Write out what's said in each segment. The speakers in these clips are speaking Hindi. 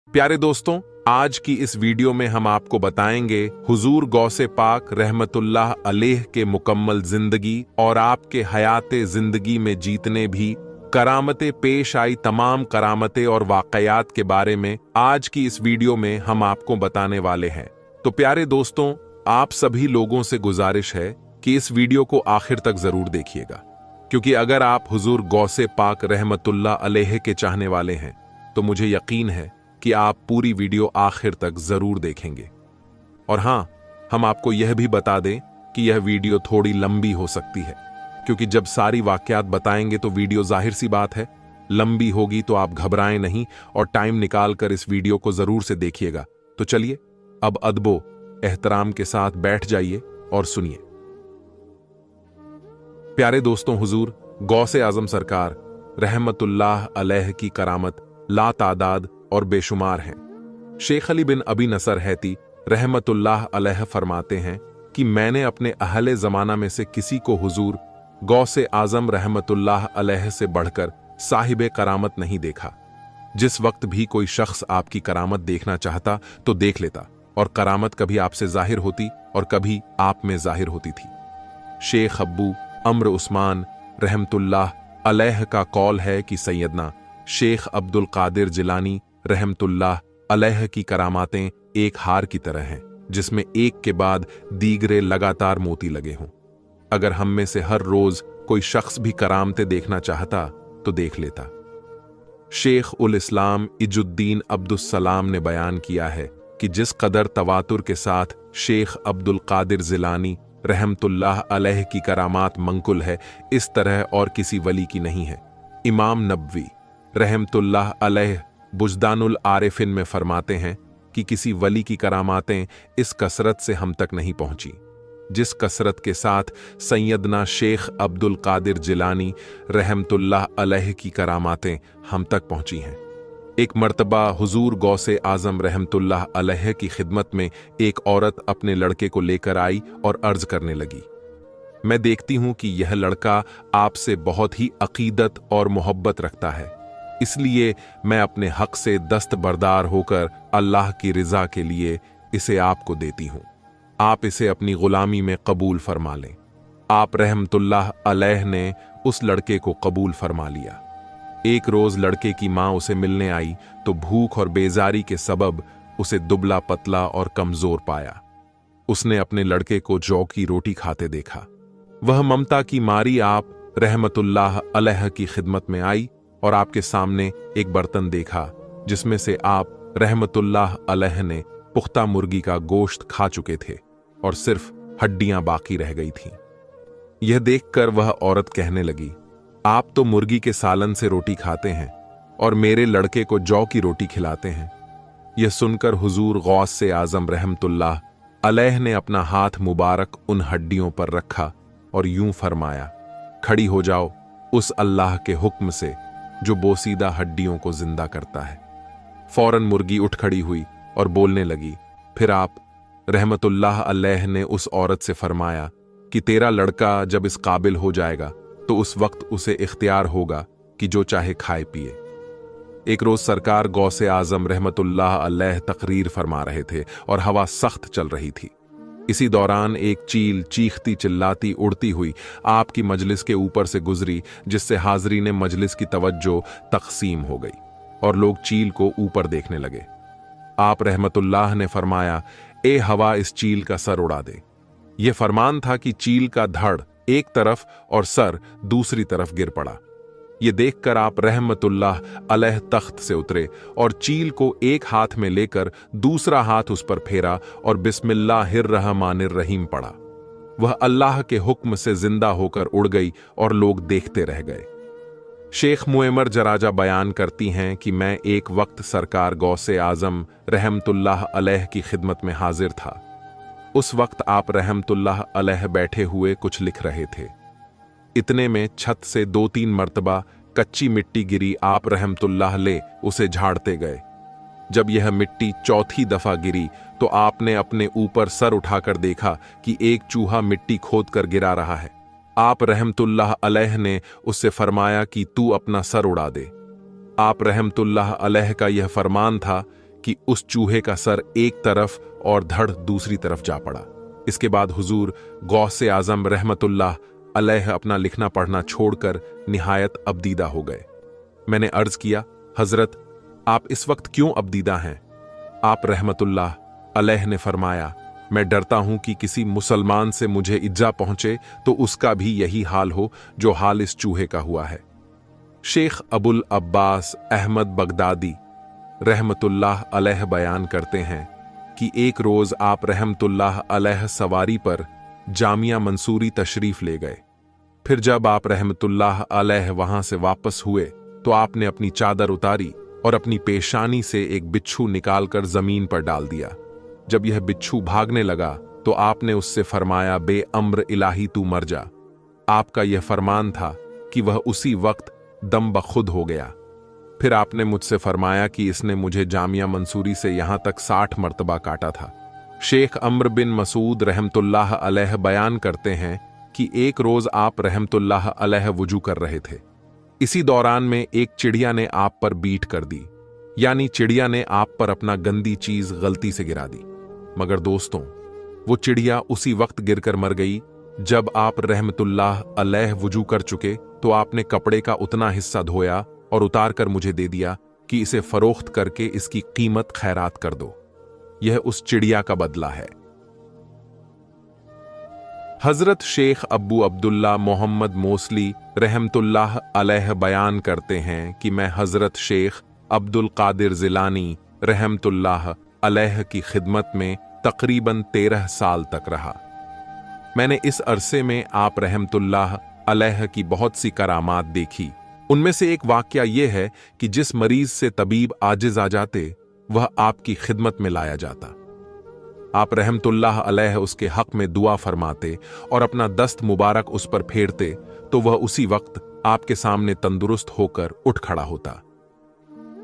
प्यारे दोस्तों, आज की इस वीडियो में हम आपको बताएंगे हुजूर गौसे पाक रहमतुल्लाह अलैह के मुकम्मल जिंदगी और आपके हयाते जिंदगी में जितने भी करामतें पेश आई, तमाम करामतें और वाकयात के बारे में आज की इस वीडियो में हम आपको बताने वाले हैं। तो प्यारे दोस्तों, आप सभी लोगों से गुजारिश है कि इस वीडियो को आखिर तक जरूर देखिएगा, क्योंकि अगर आप हुजूर गौसे पाक रहमतुल्लाह अलैह के चाहने वाले हैं तो मुझे यकीन है कि आप पूरी वीडियो आखिर तक जरूर देखेंगे। और हां, हम आपको यह भी बता दें कि यह वीडियो थोड़ी लंबी हो सकती है, क्योंकि जब सारी वाकयात बताएंगे तो वीडियो जाहिर सी बात है लंबी होगी। तो आप घबराएं नहीं और टाइम निकाल कर इस वीडियो को जरूर से देखिएगा। तो चलिए अब अदबो एहतराम के साथ बैठ जाइए और सुनिए। प्यारे दोस्तों, हुजूर गौसे आजम सरकार रहमतुल्लाह अलैह की करामत ला तादाद और बेशुमार हैं। शेख अली बिन अबी नसर हैती रहमतुल्लाह अलैह फरमाते हैं कि मैंने अपने अहले जमाना में से किसी को हुजूर गौसे आजम रहमतुल्लाह अलैह से बढ़कर साहिबे करामत नहीं देखा। जिस वक्त भी कोई शख्स आपकी करामत देखना चाहता तो देख लेता, और करामत कभी आपसे जाहिर होती और कभी आप में जाहिर होती थी। शेख अब्बू अम्र उस्मान रहमतुल्लाह अलैह का कौल है कि सैयदना शेख अब्दुल कादिर जिलानी रहमतुल्लाह अलैह की करामातें एक हार की तरह हैं, जिसमें एक के बाद दीगरे लगातार मोती लगे हों। अगर हम में से हर रोज कोई शख्स भी करामतें देखना चाहता तो देख लेता। शेख उल इस्लाम इजुद्दीन अब्दुस्सलाम ने बयान किया है कि जिस कदर तवातुर के साथ शेख अब्दुल कादिर जिलानी रहमतुल्लाह अलैह की करामात मंकुल है, इस तरह और किसी वली की नहीं है। इमाम नबवी रहमतुल्लाह अलैह बुजदानुल आरिफिन में फरमाते हैं कि किसी वली की करामातें इस कसरत से हम तक नहीं पहुंची जिस कसरत के साथ सैयदना शेख अब्दुल कादिर जिलानी रहमतुल्लाह अलैह की करामातें हम तक पहुंची हैं। एक मर्तबा हुजूर गौसे आजम रहमतुल्लाह अलैह की खिदमत में एक औरत अपने लड़के को लेकर आई और अर्ज करने लगी, मैं देखती हूं कि यह लड़का आपसे बहुत ही अकीदत और मोहब्बत रखता है, इसलिए मैं अपने हक से दस्तबरदार होकर अल्लाह की रिजा के लिए इसे आपको देती हूं। आप इसे अपनी गुलामी में कबूल फरमा लें। आप रहमतुल्लाह अलैह ने उस लड़के को कबूल फरमा लिया। एक रोज लड़के की मां उसे मिलने आई तो भूख और बेजारी के सबब उसे दुबला पतला और कमजोर पाया। उसने अपने लड़के को जौ की रोटी खाते देखा। वह ममता की मारी आप रहमतुल्लाह अलैह की खिदमत में आई और आपके सामने एक बर्तन देखा जिसमें से आप रहमतुल्लाह अलैह ने पुख्ता मुर्गी का गोश्त खा चुके थे और सिर्फ हड्डियां बाकी रह गई थीं। यह देखकर वह औरत कहने लगी, आप तो मुर्गी के सालन से रोटी खाते हैं और मेरे लड़के को जौ की रोटी खिलाते हैं। यह सुनकर हुजूर गौस से आजम रहमतुल्लाह अलैह ने अपना हाथ मुबारक उन हड्डियों पर रखा और यूं फरमाया, खड़ी हो जाओ उस अल्लाह के हुक्म से जो बोसीदा हड्डियों को जिंदा करता है। फौरन मुर्गी उठ खड़ी हुई और बोलने लगी। फिर आप रहमतुल्लाह अलैह ने उस औरत से फरमाया कि तेरा लड़का जब इस काबिल हो जाएगा तो उस वक्त उसे इख्तियार होगा कि जो चाहे खाए पिए। एक रोज सरकार गौसे आजम रहमतुल्लाह अलैह तकरीर फरमा रहे थे और हवा सख्त चल रही थी। इसी दौरान एक चील चीखती चिल्लाती उड़ती हुई आपकी मजलिस के ऊपर से गुजरी, जिससे हाजरीन मजलिस की तवज्जो तकसीम हो गई और लोग चील को ऊपर देखने लगे। आप रहमतुल्लाह ने फरमाया, ए हवा इस चील का सर उड़ा दे। यह फरमान था कि चील का धड़ एक तरफ और सर दूसरी तरफ गिर पड़ा। यह देखकर आप रहमतुल्लाह अलैह तख्त से उतरे और चील को एक हाथ में लेकर दूसरा हाथ उस पर फेरा और बिस्मिल्लाहिर्रहमानिर्रहीम पढ़ा। वह अल्लाह के हुक्म से जिंदा होकर उड़ गई और लोग देखते रह गए। शेख मुएमर जराजा बयान करती हैं कि मैं एक वक्त सरकार गौसे आजम रहमतुल्लाह अलैह की खिदमत में हाजिर था। उस वक्त आप रहमतुल्लाह अलैह बैठे हुए कुछ लिख रहे थे। इतने में छत से 2-3 मर्तबा कच्ची मिट्टी गिरी। आप रहमतुल्लाह ले उसे झाड़ते गए। जब यह मिट्टी चौथी दफा गिरी तो आपने अपने ऊपर सर उठाकर देखा कि एक चूहा मिट्टी खोद कर गिरा रहा है। आप रहमतुल्लाह अलैह ने उससे फरमाया कि तू अपना सर उड़ा दे। आप रहमतुल्लाह अलैह का यह फरमान था कि उस चूहे का सर एक तरफ और धड़ दूसरी तरफ जा पड़ा। इसके बाद हुजूर गौसे आजम रहमतुल्लाह अलैह अपना लिखना पढ़ना छोड़कर निहायत अबदीदा हो गए। मैंने अर्ज किया, हजरत आप इस वक्त क्यों अबदीदा हैं? आप रहमतुल्लाह अलैह ने फरमाया, मैं डरता हूं कि किसी मुसलमान से मुझे इज्जा पहुंचे तो उसका भी यही हाल हो जो हाल इस चूहे का हुआ है। शेख अबुल अब्बास अहमद बगदादी रहमतुल्लाह अलैह बयान करते हैं कि एक रोज आप रहमतुल्लाह अलैह सवारी पर जामिया मंसूरी तशरीफ ले गए। फिर जब आप रहमतुल्लाह अलैह वहां से वापस हुए तो आपने अपनी चादर उतारी और अपनी पेशानी से एक बिच्छू निकालकर जमीन पर डाल दिया। जब यह बिच्छू भागने लगा तो आपने उससे फरमाया, बे अम्र इलाही तू मर जा। आपका यह फरमान था कि वह उसी वक्त दम बखुद हो गया। फिर आपने मुझसे फरमाया कि इसने मुझे जामिया मंसूरी से यहां तक 60 मर्तबा काटा था। शेख अम्र बिन मसूद रहमतुल्लाह अलैह बयान करते हैं कि एक रोज आप रहमतुल्लाह अलैह वुजू कर रहे थे। इसी दौरान में एक चिड़िया ने आप पर बीट कर दी, यानी चिड़िया ने आप पर अपना गंदी चीज गलती से गिरा दी। मगर दोस्तों, वो चिड़िया उसी वक्त गिरकर मर गई जब आप रहमतुल्लाह अलैह वुजू कर चुके तो आपने कपड़े का उतना हिस्सा धोया और उतार कर मुझे दे दिया कि इसे फरोख्त करके इसकी कीमत खैरात कर दो। यह उस चिड़िया का बदला है। हजरत शेख अब्बू अब्दुल्ला मोहम्मद मोसली रहमतुल्लाह अलैह बयान करते हैं कि मैं हजरत शेख अब्दुल कादिर जिलानी रहमतुल्लाह अलैह की खिदमत में तकरीबन 13 साल तक रहा। मैंने इस अरसे में आप रहमतुल्लाह अलैह की बहुत सी करामात देखी। उनमें से एक वाकया यह है कि जिस मरीज से तबीब आजिज आ जाते वह आपकी खिदमत में लाया जाता। आप रहमतुल्लाह अलैह उसके हक में दुआ फरमाते और अपना दस्त मुबारक उस पर फेरते तो वह उसी वक्त आपके सामने तंदुरुस्त होकर उठ खड़ा होता।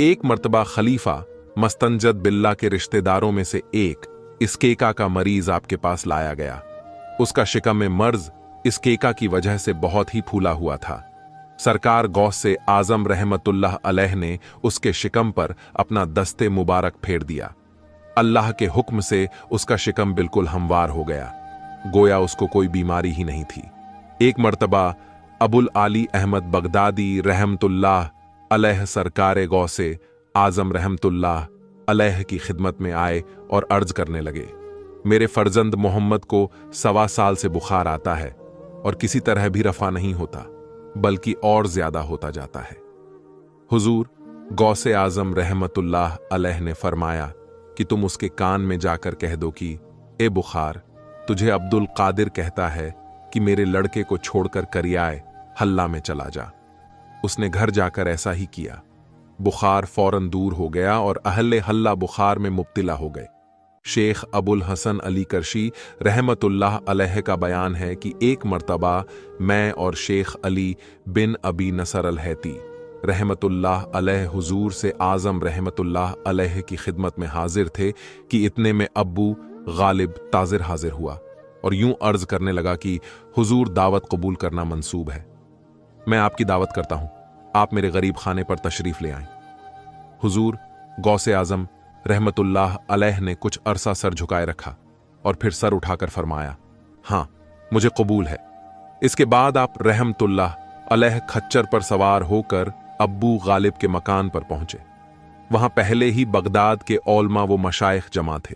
एक मर्तबा खलीफा मस्तंजद बिल्ला के रिश्तेदारों में से एक इसकेका का मरीज आपके पास लाया गया। उसका शिकम मर्ज इसकेका की वजह से बहुत ही फूला हुआ था। सरकार गौसे आजम रहमतुल्लाह अलैह ने उसके शिकम पर अपना दस्ते मुबारक फेर दिया। अल्लाह के हुक्म से उसका शिकम बिल्कुल हमवार हो गया, गोया उसको कोई बीमारी ही नहीं थी। एक मर्तबा अबुल आली अहमद बगदादी रहमतुल्लाह अलैह सरकार गौसे आजम रहमतुल्लाह अलैह की खिदमत में आए और अर्ज करने लगे, मेरे फर्जंद मोहम्मद को 1.25 साल से बुखार आता है और किसी तरह भी रफा नहीं होता, बल्कि और ज्यादा होता जाता है। हुजूर गौसे आजम रहमतुल्लाह अलैह ने फरमाया कि तुम उसके कान में जाकर कह दो कि ए बुखार, तुझे अब्दुल कादिर कहता है कि मेरे लड़के को छोड़कर करियाए हल्ला में चला जा। उसने घर जाकर ऐसा ही किया। बुखार फौरन दूर हो गया और अहले हल्ला बुखार में मुब्तिला हो गए। शेख अबुल हसन अली करशी रहमतुल्लाह अलैह का बयान है कि एक मर्तबा मैं और शेख अली बिन अबी नसर अल-हैती रहमतुल्लाह अलैह हुजूर से आजम रहमतुल्लाह अलैह की खिदमत में हाजिर थे कि इतने में अब्बू गालिब ताजिर हाजिर हुआ और यूं अर्ज करने लगा कि हुजूर दावत कबूल करना मंसूब है। मैं आपकी दावत करता हूं, आप मेरे गरीब खाने पर तशरीफ ले आएं। हुजूर गौसे आजम रहमतुल्लाह अलैह ने कुछ अरसा सर झुकाए रखा और फिर सर उठाकर फरमाया, हां मुझे कबूल है। इसके बाद आप रहमतुल्लाह अलैह खच्चर पर सवार होकर अब्बू गालिब के मकान पर पहुंचे। वहां पहले ही बगदाद के औलमा व मशाइख जमा थे।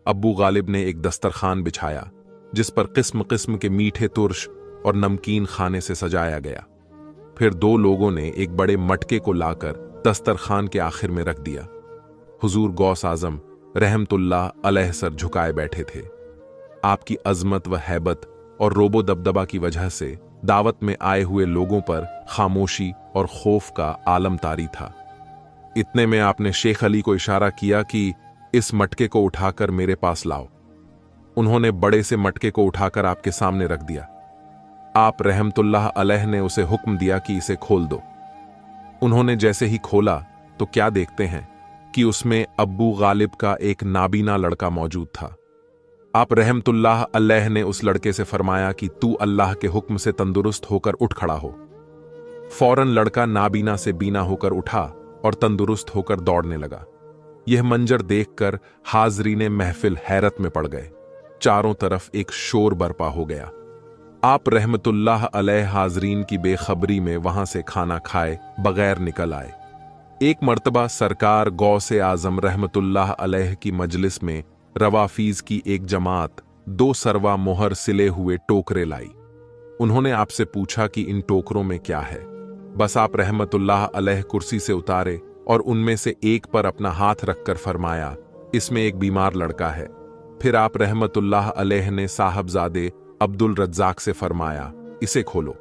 अब्बू गालिब ने एक दस्तरखान बिछाया जिस पर किस्म किस्म के मीठे तुर्श और नमकीन खाने से सजाया गया। फिर 2 लोगों ने एक बड़े मटके को लाकर दस्तरखान के आखिर में रख दिया। हुजूर गौस आजम रहमतुल्लाह अलैह सर झुकाए बैठे थे। आपकी अजमत व हैबत और रोबो दबदबा की वजह से दावत में आए हुए लोगों पर खामोशी और खौफ का आलम तारी था। इतने में आपने शेख अली को इशारा किया कि इस मटके को उठाकर मेरे पास लाओ। उन्होंने बड़े से मटके को उठाकर आपके सामने रख दिया। आप रहमतुल्लाह अलैह ने उसे हुक्म दिया कि इसे खोल दो। उन्होंने जैसे ही खोला तो क्या देखते हैं कि उसमें अब्बू गालिब का एक नाबीना लड़का मौजूद था। आप रहमतुल्लाह अलैह ने उस लड़के से फरमाया कि तू अल्लाह के हुक्म से तंदुरुस्त होकर उठ खड़ा हो। फौरन लड़का नाबीना से बीना होकर उठा और तंदुरुस्त होकर दौड़ने लगा। यह मंजर देखकर हाजरीने महफिल हैरत में पड़ गए। चारों तरफ एक शोर बरपा हो गया। आप रहमतुल्लाह अलैह हाजरीन की बेखबरी में वहां से खाना खाए बगैर निकल आए। एक मर्तबा सरकार गौसे आजम रहमतुल्लाह अलैह की मजलिस में रवाफीज की एक जमात 2 सरवा मोहर सिले हुए टोकरे लाई। उन्होंने आपसे पूछा कि इन टोकरों में क्या है। बस आप रहमतुल्लाह अलैह कुर्सी से उतारे और उनमें से एक पर अपना हाथ रखकर फरमाया, इसमें एक बीमार लड़का है। फिर आप रहमतुल्लाह अलैह ने साहबजादे अब्दुल रज्जाक से फरमाया, इसे खोलो।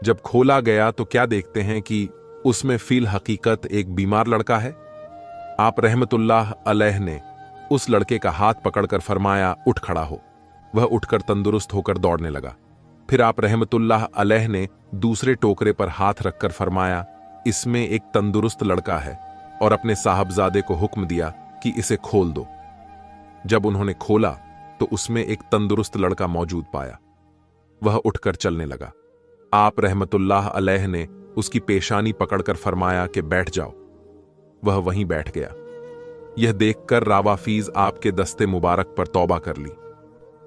जब खोला गया तो क्या देखते हैं कि उसमें फिल हकीकत एक बीमार लड़का है। आप रहमतुल्लाह अलैह ने उस लड़के का हाथ पकड़कर फरमाया, उठ खड़ा हो। वह उठकर तंदुरुस्त होकर दौड़ने लगा। फिर आप रहमतुल्लाह अलैह ने दूसरे टोकरे पर हाथ रखकर फरमाया, इसमें एक तंदुरुस्त लड़का है, और अपने साहबजादे को हुक्म दिया कि इसे खोल दो। जब उन्होंने खोला तो उसमें एक तंदुरुस्त लड़का मौजूद पाया। वह उठकर चलने लगा। आप रहमतुल्लाह अलैह ने उसकी पेशानी पकड़कर फरमाया कि बैठ जाओ। वह वहीं बैठ गया। यह देखकर रावाफीज आपके दस्ते मुबारक पर तौबा कर ली।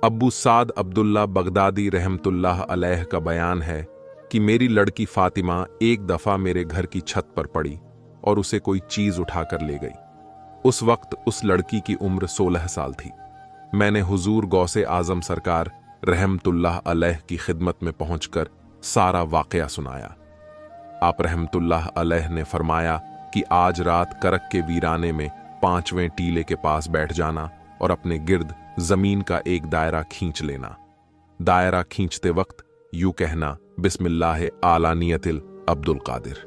अब्बू साद अब्दुल्ला बगदादी रहमतुल्लाह अलैह का बयान है कि मेरी लड़की फातिमा एक दफा मेरे घर की छत पर पड़ी और उसे कोई चीज उठाकर ले गई। उस वक्त उस लड़की की उम्र 16 साल थी। मैंने हुजूर गौसे आजम सरकार रहमतुल्लाह अलैह की खिदमत में पहुंचकर सारा वाकया सुनाया। आप रहमतुल्लाह अलैह ने फरमाया कि आज रात करक के वीराने में 5वें टीले के पास बैठ जाना और अपने गिर्द जमीन का एक दायरा खींच लेना। दायरा खींचते वक्त यूं कहना, बिस्मिल्लाह आला नियतिल अब्दुल कादिर।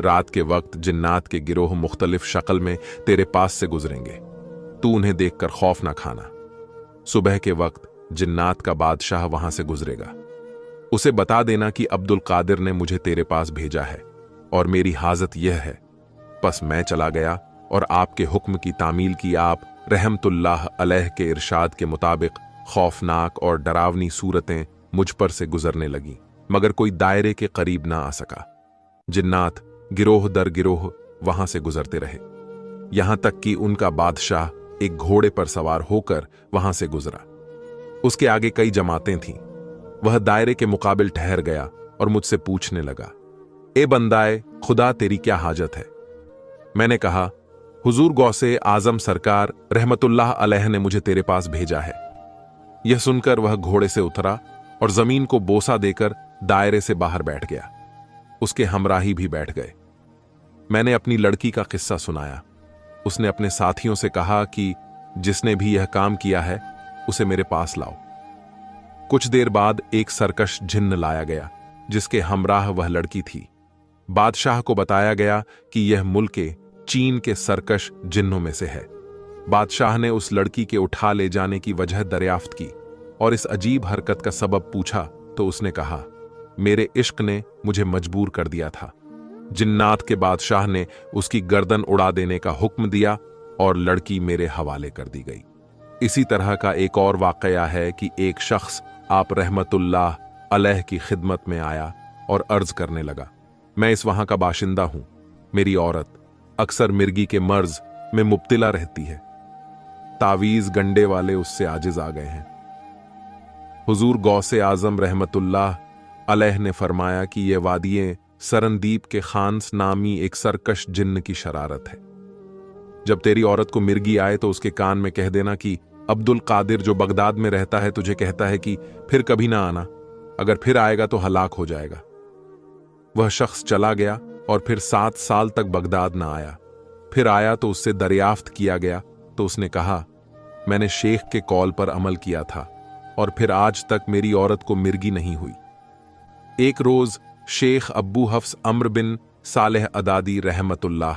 रात के वक्त जिन्नात के गिरोह मुख्तलिफ शक्ल में तेरे पास से गुजरेंगे। तू उन्हें देखकर खौफ ना खाना। सुबह के वक्त जिन्नात का बादशाह वहां से गुजरेगा। उसे बता देना कि अब्दुल कादिर ने मुझे तेरे पास भेजा है और मेरी हाजत यह है। बस मैं चला गया और आपके हुक्म की तामील की। आप रहमतुल्लाह अलैह के इरशाद के मुताबिक खौफनाक और डरावनी सूरतें मुझ पर से गुजरने लगीं, मगर कोई दायरे के करीब ना आ सका। जिन्नात गिरोह दर गिरोह वहां से गुजरते रहे, यहां तक कि उनका बादशाह एक घोड़े पर सवार होकर वहां से गुजरा। उसके आगे कई जमातें थीं। वह दायरे के मुकाबिल ठहर गया और मुझसे पूछने लगा, ए बंदाए खुदा, तेरी क्या हाजत है? मैंने कहा, हुजूर गौसे आजम सरकार रहमतुल्लाह अलैह ने मुझे तेरे पास भेजा है। यह सुनकर वह घोड़े से उतरा और जमीन को बोसा देकर दायरे से बाहर बैठ गया। उसके हमराही भी बैठ गए। मैंने अपनी लड़की का किस्सा सुनाया। उसने अपने साथियों से कहा कि जिसने भी यह काम किया है उसे मेरे पास लाओ। कुछ देर बाद एक सरकश जिन्न लाया गया जिसके हमराह वह लड़की थी। बादशाह को बताया गया कि यह मुल्के चीन के सरकश जिन्नों में से है। बादशाह ने उस लड़की के उठा ले जाने की वजह दरियाफ्त की और इस अजीब हरकत का सबब पूछा तो उसने कहा, मेरे इश्क ने मुझे मजबूर कर दिया था। जिन्नात के बादशाह ने उसकी गर्दन उड़ा देने का हुक्म दिया और लड़की मेरे हवाले कर दी गई। इसी तरह का एक और वाकया है कि एक शख्स आप रहमतुल्लाह अलैह की खिदमत में आया और अर्ज करने लगा, मैं इस वहां का बाशिंदा हूं। मेरी औरत अक्सर मिर्गी के मर्ज में मुब्तिला रहती है। तावीज गंडे वाले उससे आजिज आ गए हैं। हुजूर गौसे आजम रहमतुल्लाह अलैह ने फरमाया कि यह वादिये सरनदीप के खान्स नामी एक सरकश जिन्न की शरारत है। जब तेरी औरत को मिर्गी आए तो उसके कान में कह देना कि अब्दुल कादिर जो बगदाद में रहता है तुझे कहता है कि फिर कभी ना आना, अगर फिर आएगा तो हलाक हो जाएगा। वह शख्स चला गया और फिर 7 साल तक बगदाद ना आया। फिर आया तो उससे दरियाफ्त किया गया तो उसने कहा, मैंने शेख के कॉल पर अमल किया था और फिर आज तक मेरी औरत को मिर्गी नहीं हुई। एक रोज शेख अब्बू हफ्स अम्र बिन सालेह अदादी रहमतुल्लाह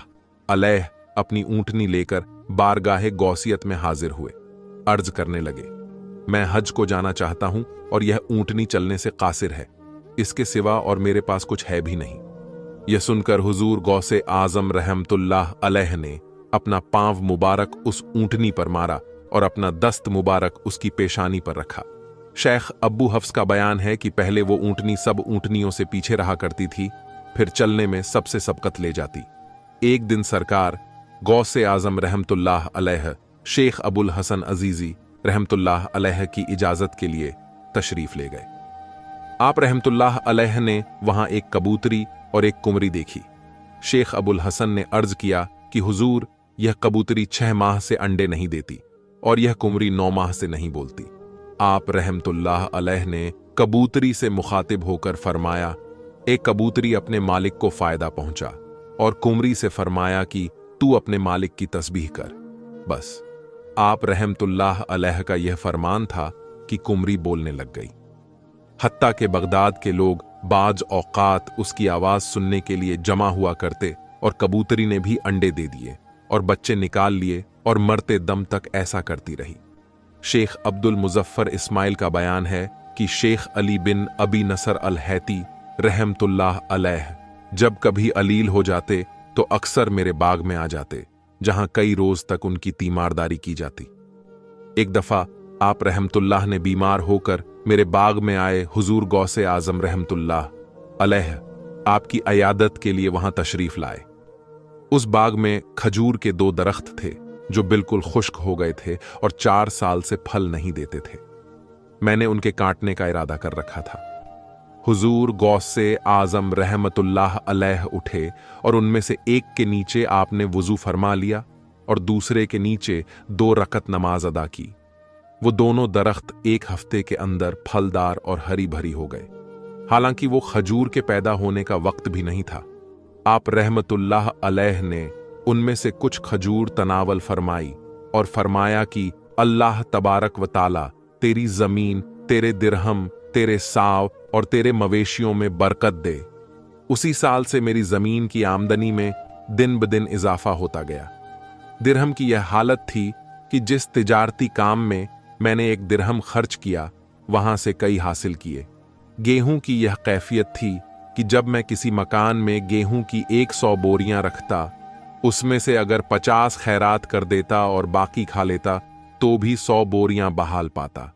अलैह अपनी ऊंटनी लेकर बारगाहे गौसियत में हाजिर हुए। अर्ज करने लगे, मैं हज को जाना चाहता हूं और यह ऊंटनी चलने से कासिर है। इसके सिवा और मेरे पास कुछ है भी नहीं। यह सुनकर हुजूर गौसे आजम रहमतुल्लाह अलैह ने अपना पांव मुबारक उस ऊंटनी पर मारा और अपना दस्त मुबारक उसकी पेशानी पर रखा। शेख अब्बू हफ्स का बयान है कि पहले वो ऊंटनी सब ऊंटनियों से पीछे रहा करती थी, फिर चलने में सबसे सबकत ले जाती। एक दिन सरकार गौसे आजम रहमतुल्लाह अलैह शेख अबुल हसन अजीजी रहमतुल्लाह अलैह की इजाजत के लिए तशरीफ ले गए। आप रहमतुल्लाह अलैह ने वहां एक कबूतरी और एक कुमरी देखी। शेख अबुल हसन ने अर्ज किया कि हुजूर, यह कबूतरी 6 माह से अंडे नहीं देती और यह कुमरी 9 माह से नहीं बोलती। आप रहमतुल्लाह अलैह ने कबूतरी से मुखातिब होकर फरमाया, एक कबूतरी अपने मालिक को फायदा पहुंचा, और कुमरी से फरमाया कि तू अपने मालिक की तस्बीह कर। बस आप रहमतुल्लाह अलैह का यह फरमान था कि कुमरी बोलने लग गई। हत्ता के बगदाद के लोग बाज औकात उसकी आवाज सुनने के लिए जमा हुआ करते और कबूतरी ने भी अंडे दे दिए और बच्चे निकाल लिए और मरते दम तक ऐसा करती रही। शेख अब्दुल मुजफ्फर इस्माइल का बयान है कि शेख अली बिन अबी नसर अल हैती रहमतुल्लाह अलैह जब कभी अलील हो जाते तो अक्सर मेरे बाग में आ जाते, जहां कई रोज तक उनकी तीमारदारी की जाती। एक दफा आप रहमतुल्लाह ने बीमार होकर मेरे बाग में आए हुजूर गौसे आजम रहमतुल्लाह अलैह आपकी अयादत के लिए वहां तशरीफ लाए। उस बाग में खजूर के 2 दरख्त थे जो बिल्कुल खुश्क हो गए थे और 4 साल से फल नहीं देते थे। मैंने उनके काटने का इरादा कर रखा था। हुजूर गौसे आजम रहमतुल्लाह अलैह उठे और उनमें से एक के नीचे आपने वुजू फरमा लिया और दूसरे के नीचे 2 रकत नमाज अदा की। वो दोनों दरख्त 1 हफ्ते के अंदर फलदार और हरी भरी हो गए। हालांकि वो खजूर के पैदा होने का वक्त भी नहीं था। आप रहमतुल्लाह अलैह ने उनमें से कुछ खजूर तनावल फरमाई और फरमाया कि अल्लाह तबारक व ताला तेरी जमीन, तेरे दिरहम, तेरे साव और तेरे मवेशियों में बरकत दे। उसी साल से मेरी जमीन की आमदनी में दिन ब दिन इजाफा होता गया। दिरहम की यह हालत थी कि जिस तिजारती काम में मैंने 1 दिरहम खर्च किया, वहां से कई हासिल किए। गेहूं की यह कैफियत थी कि जब मैं किसी मकान में गेहूं की 100 बोरियां रखता, उसमें से अगर 50 खैरात कर देता और बाकी खा लेता तो भी 100 बोरियां बहाल पाता।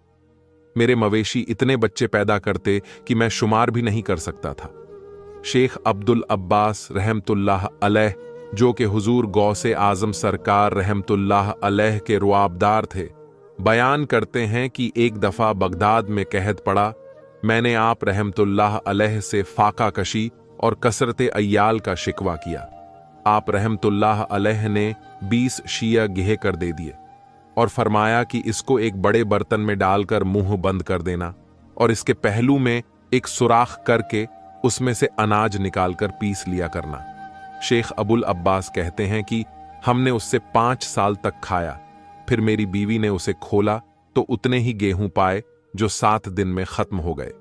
मेरे मवेशी इतने बच्चे पैदा करते कि मैं शुमार भी नहीं कर सकता था। शेख अब्दुल अब्बास रहमतुल्लाह अलैह, जो कि हुजूर गौसे आजम सरकार रहमतुल्लाह अलैह के रुआबदार थे, बयान करते हैं कि एक दफा बगदाद में कहत पड़ा, मैंने आप रहमतुल्लाह अलैह से फाका कशी और कसरत अय्याल का शिकवा किया। आप रहमतुल्लाह अलैह ने 20 शिया गेह कर दे दिए और फरमाया कि इसको एक बड़े बर्तन में डालकर मुंह बंद कर देना और इसके पहलू में एक सुराख करके उसमें से अनाज निकालकर पीस लिया करना। शेख अबुल अब्बास कहते हैं कि हमने उससे 5 साल तक खाया, फिर मेरी बीवी ने उसे खोला तो उतने ही गेहूं पाए जो 7 दिन में खत्म हो गए।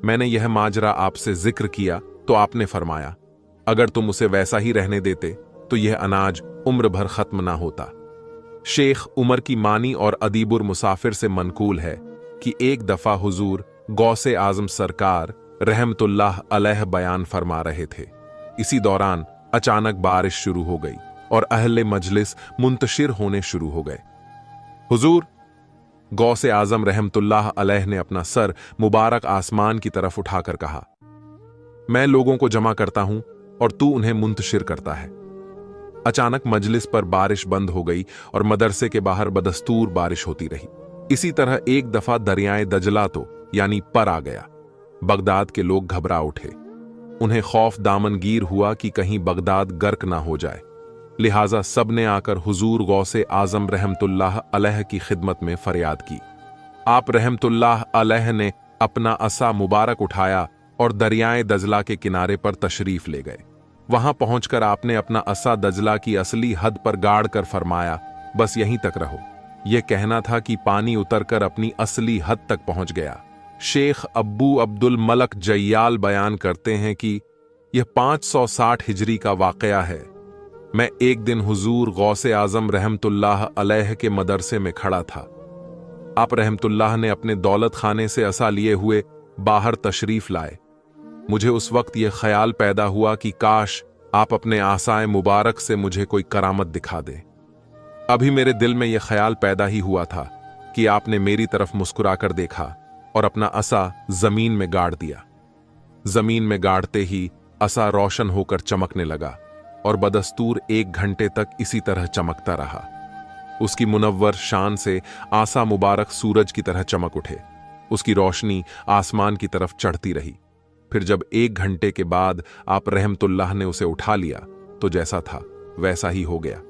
मैंने यह माजरा आपसे जिक्र किया तो आपने फरमाया, अगर तुम उसे वैसा ही रहने देते तो यह अनाज उम्र भर खत्म ना होता। शेख उमर की मानी और अदीबुर मुसाफिर से मनकूल है कि एक दफा हुजूर गौसे आजम सरकार रहमतुल्लाह अलैह बयान फरमा रहे थे। इसी दौरान अचानक बारिश शुरू हो गई और अहले मजलिस मुंतशिर होने शुरू हो गए। हुजूर गौसे आजम रहमतुल्लाह अलैह ने अपना सर मुबारक आसमान की तरफ उठाकर कहा, मैं लोगों को जमा करता हूं और तू उन्हें मुंतशिर करता है। अचानक मजलिस पर बारिश बंद हो गई और मदरसे के बाहर बदस्तूर बारिश होती रही। इसी तरह एक दफा दरियाए दजला तो यानी पर आ गया। बगदाद के लोग घबरा उठे। उन्हें खौफ दामनगीर हुआ कि कहीं बगदाद गर्क ना हो जाए। लिहाजा सबने आकर हुजूर गौसे आजम रहमतुल्लाह अलैह की खिदमत में फरियाद की। आप रहमतुल्लाह अलैह ने अपना असा मुबारक उठाया और दरियाए दजला के किनारे पर तशरीफ ले गए। वहां पहुंचकर आपने अपना असा दजला की असली हद पर गाड़ कर फरमाया, बस यहीं तक रहो। यह कहना था कि पानी उतरकर अपनी असली हद तक पहुंच गया। शेख अब्बू अब्दुल मलक जय्याल बयान करते हैं कि यह 560 हिजरी का वाकया है। मैं एक दिन हुजूर गौसे आजम रहमतुल्लाह अलैह के मदरसे में खड़ा था। आप रहमतुल्लाह ने अपने दौलत खाने से असा लिए हुए बाहर तशरीफ लाए। मुझे उस वक्त यह ख्याल पैदा हुआ कि काश आप अपने आसाए मुबारक से मुझे कोई करामत दिखा दें। अभी मेरे दिल में यह ख्याल पैदा ही हुआ था कि आपने मेरी तरफ मुस्कुराकर देखा और अपना असा जमीन में गाड़ दिया। जमीन में गाड़ते ही असा रोशन होकर चमकने लगा और बदस्तूर 1 घंटे तक इसी तरह चमकता रहा। उसकी मुनव्वर शान से आसा मुबारक सूरज की तरह चमक उठे। उसकी रोशनी आसमान की तरफ चढ़ती रही। फिर जब 1 घंटे के बाद आप रहमतुल्लाह ने उसे उठा लिया तो जैसा था वैसा ही हो गया।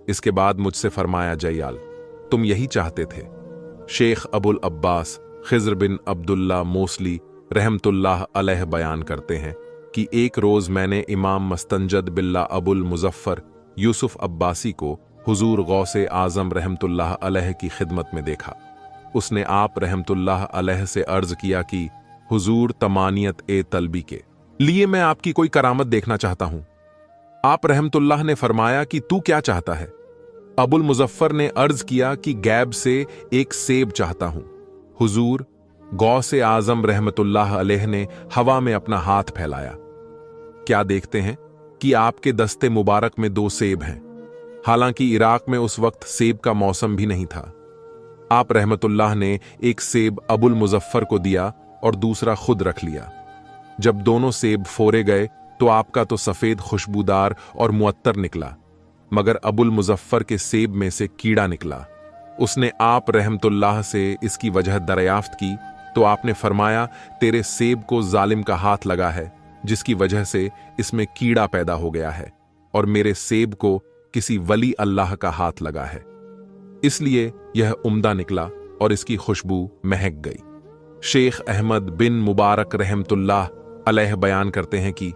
इसके बाद मुझसे फरमाया, जयाल, तुम यही चाहते थे। शेख अबुल अब्बास खिज़्र बिन अब्दुल्ला मोसली रहमतुल्लाह अलैह बयान करते हैं कि एक रोज़ मैंने इमाम मस्तंजद बिल्ला अबुल मुजफ्फर यूसुफ अब्बासी को हुजूर गौसे आज़म रहमतुल्लाह अलैह की खिदमत में देखा। उसने आप रहमतुल्लाह अलैह से अर्ज किया कि हुजूर, तमानियत ए तलबी के लिए मैं आपकी कोई करामत देखना चाहता हूं। आप रहमतुल्लाह ने फरमाया कि तू क्या चाहता है? अबुल मुजफ्फर ने अर्ज किया कि गैब से एक सेब चाहता हूं। हुजूर गौसे आज़म रहमतुल्लाह अलैह ने हवा में अपना हाथ फैलाया। क्या देखते हैं कि आपके दस्ते मुबारक में 2 सेब हैं। हालांकि इराक में उस वक्त सेब का मौसम भी नहीं था। आप रहमतुल्लाह ने एक सेब अबुल मुजफ्फर को दिया और दूसरा खुद रख लिया। जब दोनों सेब फोड़े गए तो आपका तो सफेद खुशबूदार और मुअत्तर निकला, मगर अबुल मुजफ्फर के सेब में से कीड़ा निकला। उसने आप रहमतुल्लाह से इसकी वजह दरियाफ्त की तो आपने फरमाया, तेरे सेब को जालिम का हाथ लगा है, जिसकी वजह से इसमें कीड़ा पैदा हो गया है, और मेरे सेब को किसी वली अल्लाह का हाथ लगा है, इसलिए यह उम्दा निकला और इसकी खुशबू महक गई। शेख अहमद बिन मुबारक रहमतुल्लाह अलैह बयान करते हैं कि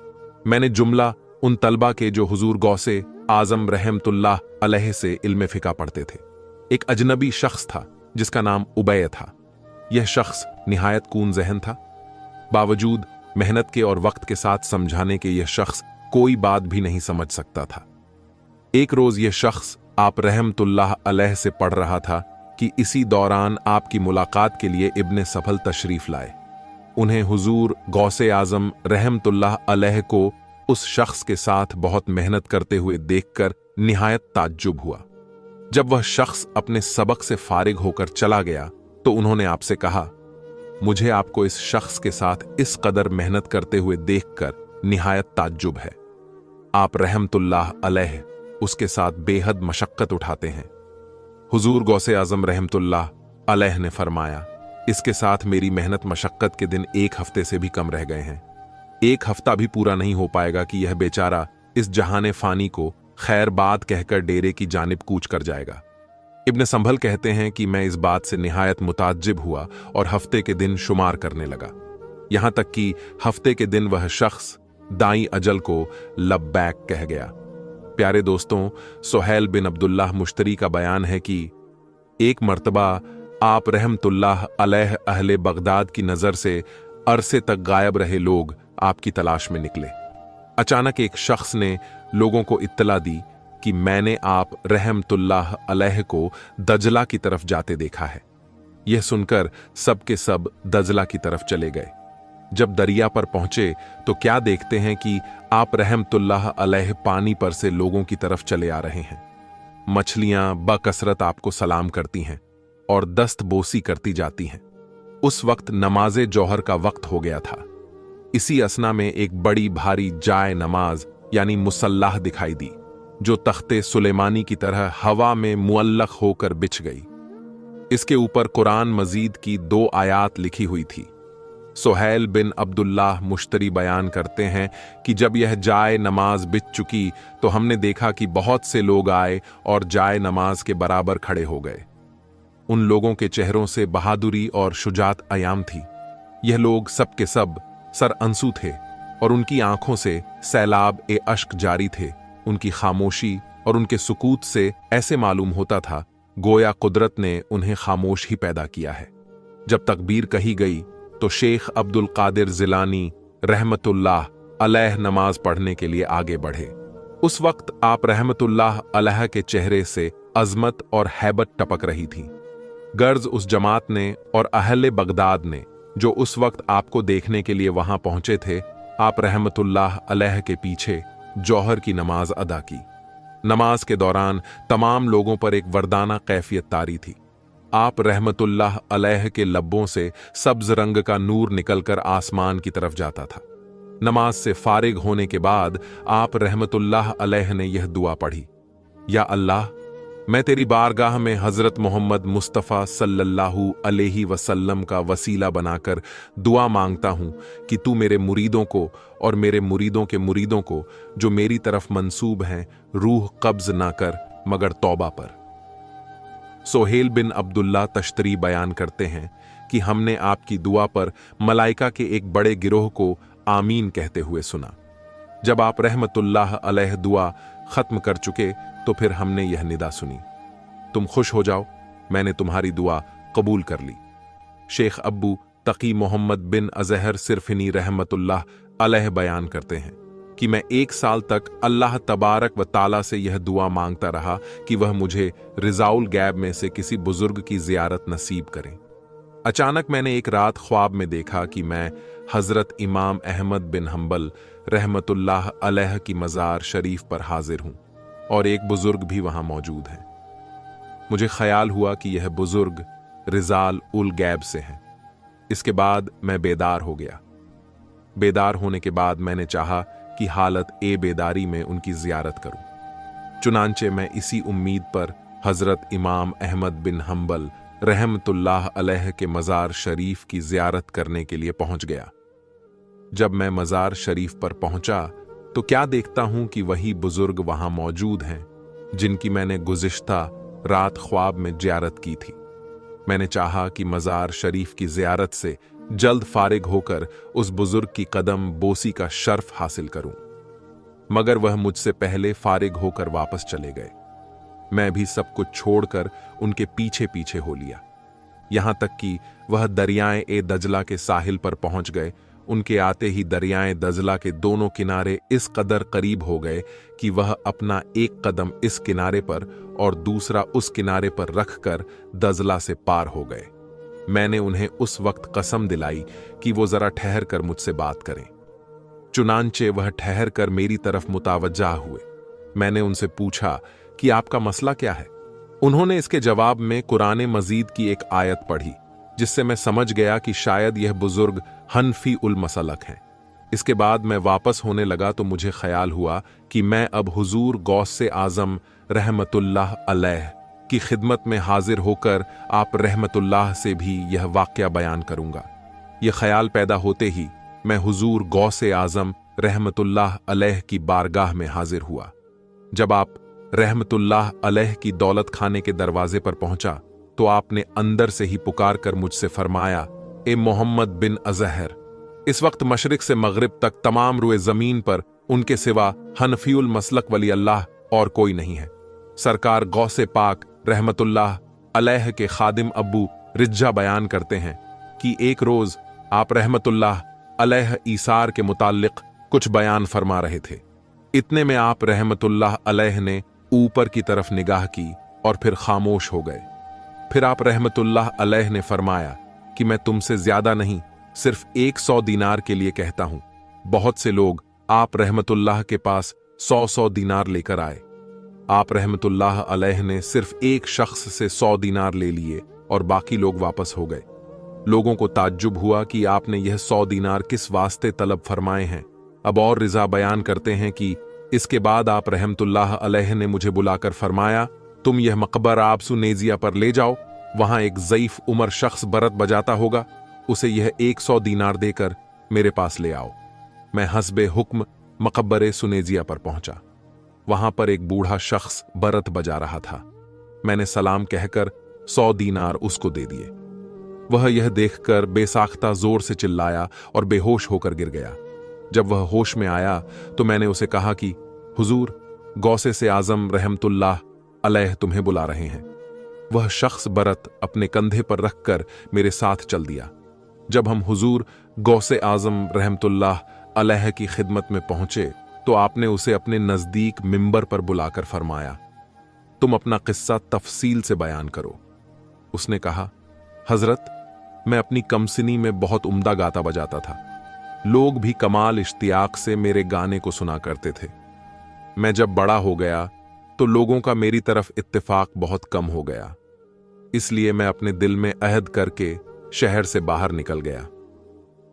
मैंने जुमला उन तलबा के जो हुजूर गौसे आज़म रहमतुल्लाह अलैह से इल्म फिका पढ़ते थे। एक अजनबी शख्स था जिसका नाम उबैय था। यह शख्स निहायत कून ज़हन था। बावजूद मेहनत के और वक्त के साथ समझाने के यह शख्स कोई बात भी नहीं समझ सकता था। एक रोज यह शख्स आप रहमतुल्लाह अलैह से पढ़ रहा था कि इसी दौरान आपकी मुलाकात के लिए इब्ने सफल तशरीफ लाए। उन्हें हुजूर गौसे आज़म रहमतुल्लाह अलैह को उस शख्स के साथ बहुत मेहनत करते हुए देखकर निहायत ताज्जुब हुआ। जब वह शख्स अपने सबक से फारिग होकर चला गया तो उन्होंने आपसे कहा, मुझे आपको इस शख्स के साथ इस कदर मेहनत करते हुए देखकर निहायत ताज्जुब है। आप रहमतुल्लाह अलैह उसके साथ बेहद मशक्कत उठाते हैं। हुजूर गौसे आज़म रहमतुल्लाह अलैह ने फरमाया, इसके साथ मेरी मेहनत मशक्कत के दिन 1 हफ्ते से भी कम रह गए हैं। 1 हफ्ता भी पूरा नहीं हो पाएगा कि यह बेचारा इस जहाने फानी को खैर बात कहकर डेरे की जानिब कूच कर जाएगा। इब्ने संभल कहते हैं कि मैं इस बात से निहायत मुताज्जिब हुआ और हफ्ते के दिन शुमार करने लगा, यहां तक कि हफ्ते के दिन वह शख्स दाई अजल को लब्बैक कह गया। प्यारे दोस्तों, सुहैल बिन अब्दुल्लाह मुश्तरी का बयान है कि एक मर्तबा आप रहमतुल्लाह अलैह अहले बगदाद की नजर से अरसे तक गायब रहे लोग आपकी तलाश में निकले। अचानक एक शख्स ने लोगों को इत्तला दी कि मैंने आप रहमतुल्लाह अलैह को दजला की तरफ जाते देखा है। यह सुनकर सब के सब दजला की तरफ चले गए। जब दरिया पर पहुंचे तो क्या देखते हैं कि आप रहमतुल्लाह अलैह पानी पर से लोगों की तरफ चले आ रहे हैं। मछलियां बकसरत आपको सलाम करती हैं और दस्त बोसी करती जाती हैं। उस वक्त नमाज़े जौहर का वक्त हो गया था। इसी असना में एक बड़ी भारी जाए नमाज यानी मुसल्लाह दिखाई दी, जो तख्ते सुलेमानी की तरह हवा में मुअल्लक होकर बिछ गई। इसके ऊपर कुरान मजीद की 2 आयात लिखी हुई थी। सुहैल बिन अब्दुल्लाह मुश्तरी बयान करते हैं कि जब यह जाए नमाज बिछ चुकी तो हमने देखा कि बहुत से लोग आए और जाए नमाज के बराबर खड़े हो गए। उन लोगों के चेहरों से बहादुरी और शुजात अयाम थी। यह लोग सब के सब सर अंसू थे और उनकी आंखों से सैलाब ए अश्क जारी थे। उनकी खामोशी और उनके सुकूत से ऐसे मालूम होता था गोया कुदरत ने उन्हें खामोश ही पैदा किया है। जब तकबीर कही गई तो शेख अब्दुल कादिर जिलानी रहमतुल्लाह अलैह नमाज पढ़ने के लिए आगे बढ़े। उस वक्त आप रहमतुल्लाह अलैह के चेहरे से अजमत और हैबत टपक रही थी। गर्ज उस जमात ने और अहले बगदाद ने जो उस वक्त आपको देखने के लिए वहां पहुंचे थे, आप रहमतुल्लाह अलैह के पीछे जौहर की नमाज अदा की। नमाज के दौरान तमाम लोगों पर एक वरदाना कैफियत तारी थी। आप रहमतुल्लाह अलैह के लब्बों से सब्ज रंग का नूर निकलकर आसमान की तरफ जाता था। नमाज से फारिग होने के बाद आप रहमतुल्लाह अलैह ने यह दुआ पढ़ी, या अल्लाह, मैं तेरी बारगाह में हजरत मोहम्मद मुस्तफ़ा सल्लल्लाहु अलैहि वसल्लम का वसीला बनाकर दुआ मांगता हूं कि तू मेरे मुरीदों को और मेरे मुरीदों के मुरीदों को जो मेरी तरफ मंसूब हैं रूह कब्ज ना कर मगर तौबा पर। सोहेल बिन अब्दुल्ला तश्तरी बयान करते हैं कि हमने आपकी दुआ पर मलाइका के एक बड़े गिरोह को आमीन कहते हुए सुना। जब आप रहमतुल्लाह अलैह दुआ खत्म कर चुके तो फिर हमने यह निदा सुनी, तुम खुश हो जाओ, मैंने तुम्हारी दुआ कबूल कर ली। शेख अब्बू तकी मोहम्मद बिन अजहर सिरफिनी रहमतुल्लाह अलैह बयान करते हैं कि मैं 1 साल तक अल्लाह तबारक व ताला से यह दुआ मांगता रहा कि वह मुझे रिजाउल गैब में से किसी बुजुर्ग की जियारत नसीब करें। अचानक मैंने एक रात ख्वाब में देखा कि मैं हजरत इमाम अहमद बिन हंबल रहमतुल्लाह अलैह की मज़ार शरीफ पर हाजिर हूं और एक बुजुर्ग भी वहां मौजूद है। मुझे ख्याल हुआ कि यह बुजुर्ग रिजाल उल गैब से हैं। इसके बाद मैं बेदार हो गया। बेदार होने के बाद मैंने चाहा कि हालत ए बेदारी में उनकी जियारत करूं। चुनांचे मैं इसी उम्मीद पर हजरत इमाम अहमद बिन हंबल रहमतुल्लाह अलैह के मज़ार शरीफ की जियारत करने के लिए पहुंच गया। जब मैं मज़ार शरीफ पर पहुंचा तो क्या देखता हूं कि वही बुजुर्ग वहां मौजूद हैं जिनकी मैंने गुज़िश्ता रात ख्वाब में जियारत की थी। मैंने चाहा कि मज़ार शरीफ की जियारत से जल्द फारिग होकर उस बुजुर्ग की कदम बोसी का शर्फ हासिल करूं, मगर वह मुझसे पहले फारिग होकर वापस चले गए। मैं भी सब कुछ छोड़कर उनके पीछे पीछे हो लिया, यहां तक कि वह दरियाए ए दजला के साहिल पर पहुंच गए। उनके आते ही दरियाए दजला के दोनों किनारे इस कदर करीब हो गए कि वह अपना एक कदम इस किनारे पर और दूसरा उस किनारे पर रखकर दजला से पार हो गए। मैंने उन्हें उस वक्त कसम दिलाई कि वो जरा ठहर कर मुझसे बात करें। चुनांचे वह ठहर कर मेरी तरफ मुतावज्जा हुए। मैंने उनसे पूछा कि आपका मसला क्या है। उन्होंने इसके जवाब में कुरान मजीद की एक आयत पढ़ी, जिससे मैं समझ गया कि शायद यह बुजुर्ग हनफी उल मसलक हैं। इसके बाद मैं वापस होने लगा तो मुझे ख्याल हुआ कि मैं अब हुजूर गौसे आजम रहमतुल्लाह अलैह की खिदमत में हाजिर होकर आप रहमतुल्लाह से भी यह वाक़या बयान करूंगा। यह ख्याल पैदा होते ही मैं हुजूर गौसे आजम रहमतुल्लाह अलैह की बारगाह में हाजिर हुआ। जब आप रहमतुल्लाह अलैह की दौलत खाने के दरवाजे पर पहुंचा तो आपने अंदर से ही पुकार कर मुझसे फरमाया, ए मोहम्मद बिन अजहर, इस वक्त मशरिक से मगरिब तक तमाम रुए जमीन पर उनके सिवा हनफीउल मसलक वली अल्लाह और कोई नहीं है। सरकार गौसे पाक रहमतुल्लाह अलैह के खादिम अब्बू रिज्जा बयान करते हैं कि एक रोज आप रहमतुल्लाह अलैह ईसार के मुताल्लिक कुछ बयान फरमा रहे थे। इतने में आप रहमतुल्लाह अलैह ने ऊपर की तरफ निगाह की और फिर खामोश हो गए। फिर आप रहमतुल्लाह अलैह ने फरमाया कि मैं तुमसे ज्यादा नहीं, सिर्फ 100 दीनार के लिए कहता हूं। बहुत से लोग आप रहमतुल्लाह के पास 100 दीनार लेकर आए। आप रहमतुल्लाह अलैह ने सिर्फ एक शख्स से 100 दीनार ले लिए और बाकी लोग वापस हो गए। लोगों को ताज्जुब हुआ कि आपने यह 100 दीनार किस वास्ते तलब फरमाए हैं। अब और रिजा बयान करते हैं कि इसके बाद आप रहमतुल्लाह अलैह ने मुझे बुलाकर फरमाया, तुम यह मकबर आबसु नेजिया पर ले जाओ, वहां एक ज़ईफ उमर शख्स बरत बजाता होगा, उसे यह 100 दीनार देकर मेरे पास ले आओ। मैं हस्बे हुक्म मकबरे सुनेजिया पर पहुंचा। वहां पर एक बूढ़ा शख्स बरत बजा रहा था। मैंने सलाम कहकर 100 दीनार उसको दे दिए। वह यह देखकर बेसाख्ता जोर से चिल्लाया और बेहोश होकर गिर गया। जब वह होश में आया तो मैंने उसे कहा कि हुजूर, गौसे से आजम रहमतुल्लाह अलैह तुम्हें बुला रहे हैं। वह शख्स बरत अपने कंधे पर रखकर मेरे साथ चल दिया। जब हम हुजूर गौसे आजम रहमतुल्लाह अलैह की खिदमत में पहुंचे तो आपने उसे अपने नजदीक मिंबर पर बुलाकर फरमाया, तुम अपना किस्सा तफसील से बयान करो। उसने कहा, हजरत, मैं अपनी कमसिनी में बहुत उम्दा गाता बजाता था। लोग भी कमाल इश्तियाक से मेरे गाने को सुना करते थे। मैं जब बड़ा हो गया तो लोगों का मेरी तरफ इत्तेफाक बहुत कम हो गया। इसलिए मैं अपने दिल में अहद करके शहर से बाहर निकल गया।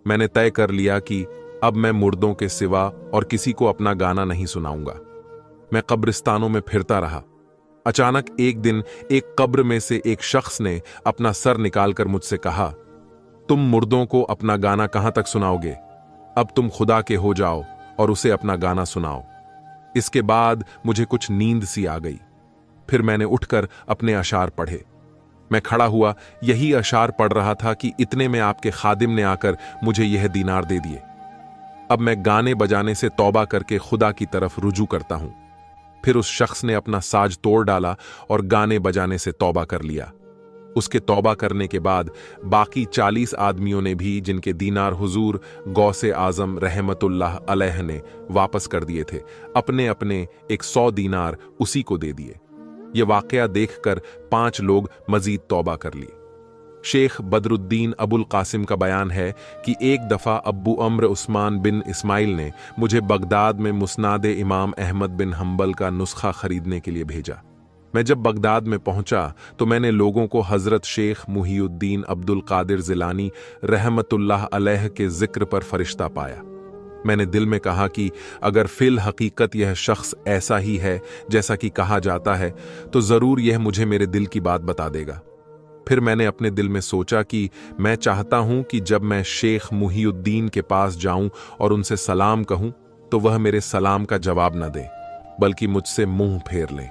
मैंने तय कर लिया कि अब मैं मुर्दों के सिवा और किसी को अपना गाना नहीं सुनाऊंगा। मैं कब्रिस्तानों में फिरता रहा। अचानक एक दिन एक कब्र में से एक शख्स ने अपना सर निकालकर मुझसे कहा, तुम मुर्दों को अपना गाना कहां तक सुनाओगे? अब तुम खुदा के हो जाओ और उसे अपना गाना सुनाओ। इसके बाद मुझे कुछ नींद सी आ गई। फिर मैंने उठकर अपने अशार पढ़े। मैं खड़ा हुआ यही अशार पढ़ रहा था कि इतने में आपके खादिम ने आकर मुझे यह दीनार दे दिए। अब मैं गाने बजाने से तौबा करके खुदा की तरफ रुजू करता हूं। फिर उस शख्स ने अपना साज तोड़ डाला और गाने बजाने से तौबा कर लिया। उसके तौबा करने के बाद बाकी 40 आदमियों ने भी, जिनके दीनार हुजूर गौसे आजम रहमतुल्लाह अलैह ने वापस कर दिए थे, अपने अपने 100 दीनार उसी को दे दिए। यह वाकया देखकर 5 लोग मजीद तौबा कर लिए। शेख बदरुद्दीन अबुल कासिम का बयान है कि एक दफ़ा अब्बू अम्र उस्मान बिन इस्माइल ने मुझे बगदाद में मुस्नादे इमाम अहमद बिन हम्बल का नुस्खा खरीदने के लिए भेजा। मैं जब बगदाद में पहुंचा तो मैंने लोगों को हजरत शेख मुहीउद्दीन अब्दुल कादिर जिलानी रहमतुल्लाह अलैह के जिक्र पर फरिश्ता पाया। मैंने दिल में कहा कि अगर फिल हकीकत यह शख्स ऐसा ही है जैसा कि कहा जाता है तो जरूर यह मुझे मेरे दिल की बात बता देगा। फिर मैंने अपने दिल में सोचा कि मैं चाहता हूं कि जब मैं शेख मुहीउद्दीन के पास जाऊं और उनसे सलाम कहूं तो वह मेरे सलाम का जवाब न दे, बल्कि मुझसे मुंह फेर लें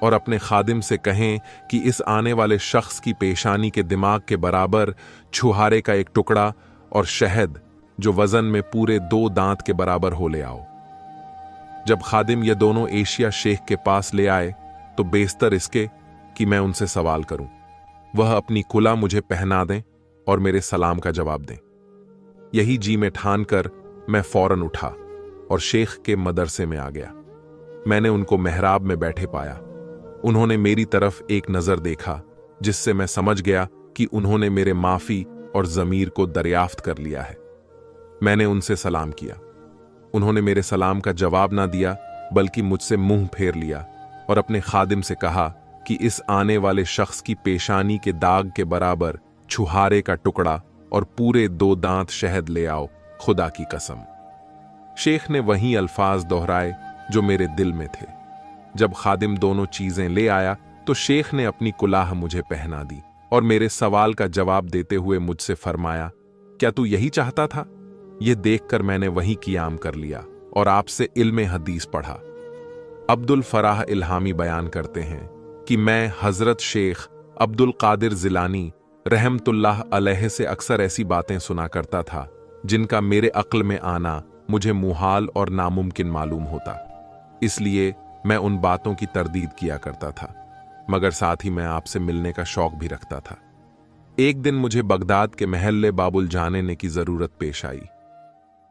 और अपने खादिम से कहें कि इस आने वाले शख्स की पेशानी के दिमाग के बराबर छुहारे का एक टुकड़ा और शहद जो वजन में पूरे 2 दांत के बराबर हो ले आओ। जब खादिम ये दोनों एशिया शेख के पास ले आए तो बेस्तर इसके कि मैं उनसे सवाल करूं। वह अपनी कुला मुझे पहना दें और मेरे सलाम का जवाब दें। यही जी में ठान कर मैं फौरन उठा और शेख के मदरसे में आ गया। मैंने उनको मेहराब में बैठे पाया। उन्होंने मेरी तरफ एक नजर देखा जिससे मैं समझ गया कि उन्होंने मेरे माफी और जमीर को दरियाफ्त कर लिया है। मैंने उनसे सलाम किया। उन्होंने मेरे सलाम का जवाब ना दिया, बल्कि मुझसे मुंह फेर लिया और अपने खादिम से कहा कि इस आने वाले शख्स की पेशानी के दाग के बराबर छुहारे का टुकड़ा और पूरे 2 दांत शहद ले आओ, खुदा की कसम। शेख ने वही अल्फाज दोहराए जो मेरे दिल में थे। जब खादिम दोनों चीजें ले आया तो शेख ने अपनी कुलाह मुझे पहना दी और मेरे सवाल का जवाब देते हुए मुझसे फरमाया, क्या तू यही चाहता था? यह देखकर मैंने वही कियाम कर लिया और आपसे इल्मे हदीस पढ़ा। अब्दुल फराह इल्हामी बयान करते हैं कि मैं हजरत शेख अब्दुल कादिर जिलानी रहमतुल्लाह अलैह से अक्सर ऐसी बातें सुना करता था जिनका मेरे अक्ल में आना मुझे मुहाल और नामुमकिन मालूम होता। इसलिए मैं उन बातों की तरदीद किया करता था, मगर साथ ही मैं आपसे मिलने का शौक भी रखता था। एक दिन मुझे बगदाद के महल्ले बाबुल जाने की जरूरत पेश आई।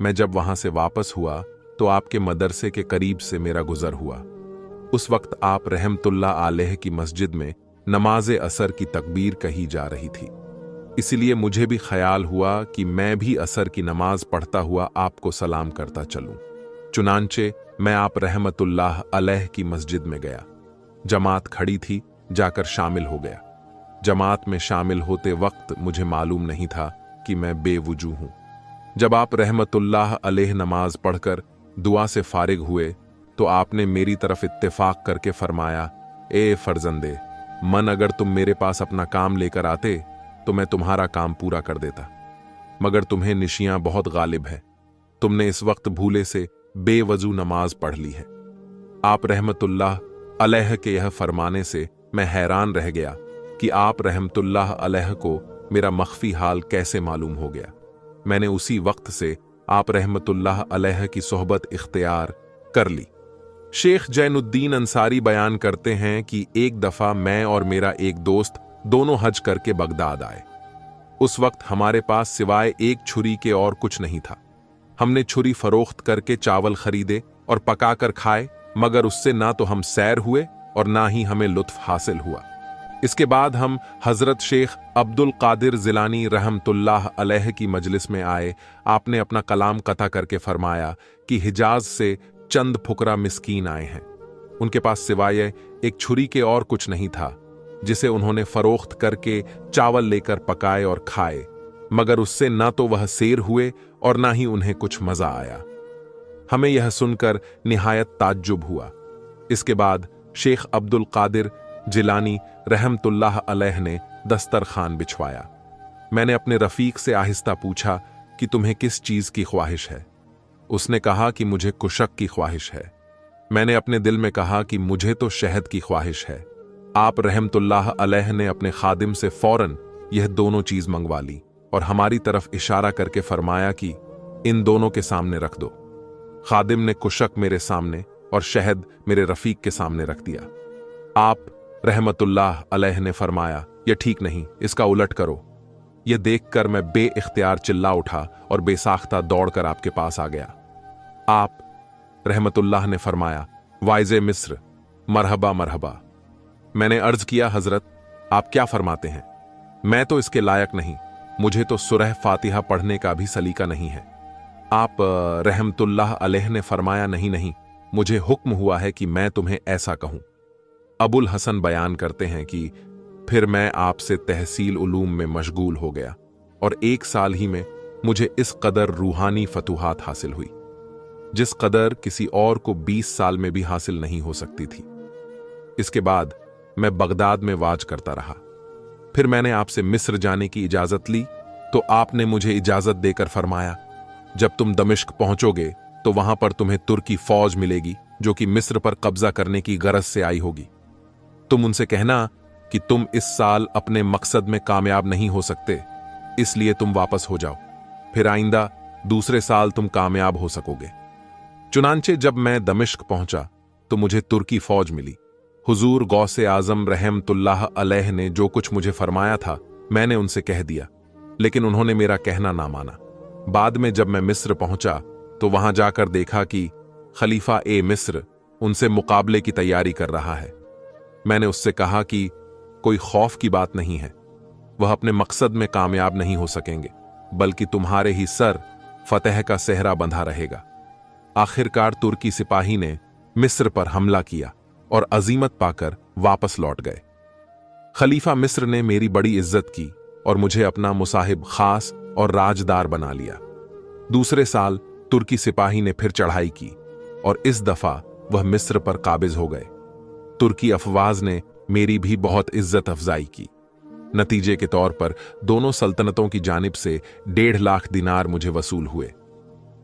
मैं जब वहां से वापस हुआ तो आपके मदरसे के करीब से मेरा गुजर हुआ। उस वक्त आप रहमतुल्लाह अलैह की मस्जिद में नमाज़े असर की तकबीर कही जा रही थी। इसलिए मुझे भी ख्याल हुआ कि मैं भी असर की नमाज पढ़ता हुआ आपको सलाम करता चलूं। चुनांचे मैं आप रहमतुल्लाह अलैह की मस्जिद में गया। जमात खड़ी थी, जाकर शामिल हो गया। जमात में शामिल होते वक्त मुझे मालूम नहीं था कि मैं बेवुजू हूं। जब आप रहमतुल्लाह अलैह नमाज पढ़कर दुआ से फारिग हुए तो आपने मेरी तरफ इत्तेफाक करके फरमाया, ए फर्जंदे मन, अगर तुम मेरे पास अपना काम लेकर आते तो मैं तुम्हारा काम पूरा कर देता, मगर तुम्हें निशियां बहुत गालिब है। तुमने इस वक्त भूले से बेवजू नमाज पढ़ ली है। आप रहमतुल्लाह अलैह के यह फरमाने से मैं हैरान रह गया कि आप रहमतुल्लाह अलैह को मेरा मख्फी हाल कैसे मालूम हो गया। मैंने उसी वक्त से आप रहमतुल्लाह अलैह की सोहबत इख्तियार कर ली। शेख जैनुद्दीन अंसारी बयान करते हैं कि एक दफा मैं और मेरा एक दोस्त दोनों हज करके बगदाद आए। उस वक्त हमारे पास सिवाय एक छुरी के और कुछ नहीं था। हमने छुरी फरोख्त करके चावल खरीदे और पकाकर खाए, मगर उससे ना तो हम सैर हुए और ना ही हमें लुत्फ हासिल हुआ। इसके बाद हम हजरत शेख अब्दुल कादिर जिलानी रहमतुल्लाह अलैह की मजलिस में आए। आपने अपना कलाम कथा करके फरमाया कि हिजाज से चंद फुकरा मिस्कीन आए हैं। उनके पास सिवाय एक छुरी के और कुछ नहीं था, जिसे उन्होंने फरोख्त करके चावल लेकर पकाए और खाए, मगर उससे ना तो वह सेर हुए और ना ही उन्हें कुछ मजा आया। हमें यह सुनकर निहायत ताज्जुब हुआ। इसके बाद शेख अब्दुल कादिर जिलानी रहमतुल्लाह अलैह ने दस्तरखान बिछवाया। मैंने अपने रफीक से आहिस्ता पूछा कि तुम्हें किस चीज की ख्वाहिश है। उसने कहा कि मुझे कुशक की ख्वाहिश है। मैंने अपने दिल में कहा कि मुझे तो शहद की ख्वाहिश है। आप रहमतुल्लाह अलैह ने अपने खादिम से फौरन यह दोनों चीज मंगवा ली और हमारी तरफ इशारा करके फरमाया कि इन दोनों के सामने रख दो। खादिम ने कुशक मेरे सामने और शहद मेरे रफीक के सामने रख दिया। आप रहमतुल्लाह अलैह ने फरमाया, यह ठीक नहीं, इसका उलट करो। यह देखकर मैं बेइख्तियार चिल्ला उठा और बेसाख्ता दौड़कर आपके पास आ गया। आप रहमतुल्लाह ने फरमाया, वाइज़े मिस्र, मरहबा मरहबा। मैंने अर्ज किया, हजरत आप क्या फरमाते हैं? मैं तो इसके लायक नहीं, मुझे तो सुरह फातिहा पढ़ने का भी सलीका नहीं है। आप रहमतुल्लाह अलैह ने फरमाया, नहीं नहीं, मुझे हुक्म हुआ है कि मैं तुम्हें ऐसा कहूं। अबुल हसन बयान करते हैं कि फिर मैं आपसे तहसील उलूम में मशगूल हो गया और 1 साल ही में मुझे इस कदर रूहानी फतूहात हासिल हुई जिस कदर किसी और को 20 साल में भी हासिल नहीं हो सकती थी। इसके बाद मैं बगदाद में वाज करता रहा। फिर मैंने आपसे मिस्र जाने की इजाजत ली तो आपने मुझे इजाजत देकर फरमाया, जब तुम दमिश्क पहुंचोगे तो वहां पर तुम्हें तुर्की फौज मिलेगी जो कि मिस्र पर कब्जा करने की गरज से आई होगी। तुम उनसे कहना कि तुम इस साल अपने मकसद में कामयाब नहीं हो सकते, इसलिए तुम वापस हो जाओ, फिर आइंदा दूसरे साल तुम कामयाब हो सकोगे। चुनांचे जब मैं दमिश्क पहुंचा तो मुझे तुर्की फौज मिली। हुजूर गौसे आजम रहमतुल्लाह अलैह ने जो कुछ मुझे फरमाया था मैंने उनसे कह दिया, लेकिन उन्होंने मेरा कहना ना माना। बाद में जब मैं मिस्र पहुंचा तो वहां जाकर देखा कि खलीफा ए मिस्र उनसे मुकाबले की तैयारी कर रहा है। मैंने उससे कहा कि कोई खौफ की बात नहीं है, वह अपने मकसद में कामयाब नहीं हो सकेंगे, बल्कि तुम्हारे ही सर फतेह का सेहरा बंधा रहेगा। आखिरकार तुर्की सिपाही ने मिस्र पर हमला किया और अजीमत पाकर वापस लौट गए। खलीफा मिस्र ने मेरी बड़ी इज्जत की और मुझे अपना मुसाहिब खास और राजदार बना लिया। दूसरे साल तुर्की सिपाही ने फिर चढ़ाई की और इस दफा वह मिस्र पर काबिज हो गए। तुर्की अफवाज ने मेरी भी बहुत इज्जत अफजाई की। नतीजे के तौर पर दोनों सल्तनतों की जानिब से 1.5 लाख दिनार मुझे वसूल हुए।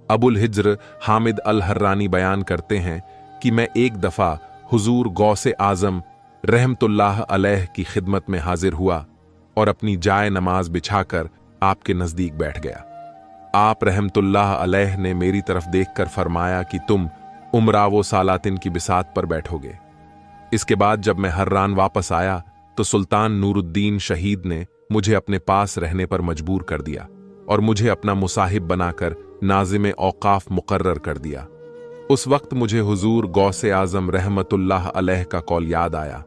अबुल हिज्र हामिद अल हर्रानी बयान करते हैं कि मैं एक दफा हुजूर गौसे आजम रहमतुल्लाह अलैह की खिदमत में हाजिर हुआ और अपनी जाए नमाज बिछाकर आपके नजदीक बैठ गया। आप रहमतुल्लाह अलैह ने मेरी तरफ देखकर फरमाया कि तुम उमरावो सालातिन की बिसात पर बैठोगे। इसके बाद जब मैं हर्रान वापस आया तो सुल्तान नूरुद्दीन शहीद ने मुझे अपने पास रहने पर मजबूर कर दिया और मुझे अपना मुसाहिब बनाकर नाज़िम औकाफ मुकर्रर कर दिया। उस वक्त मुझे हुजूर गौसे आजम रहमतुल्लाह अलैह का कौल याद आया।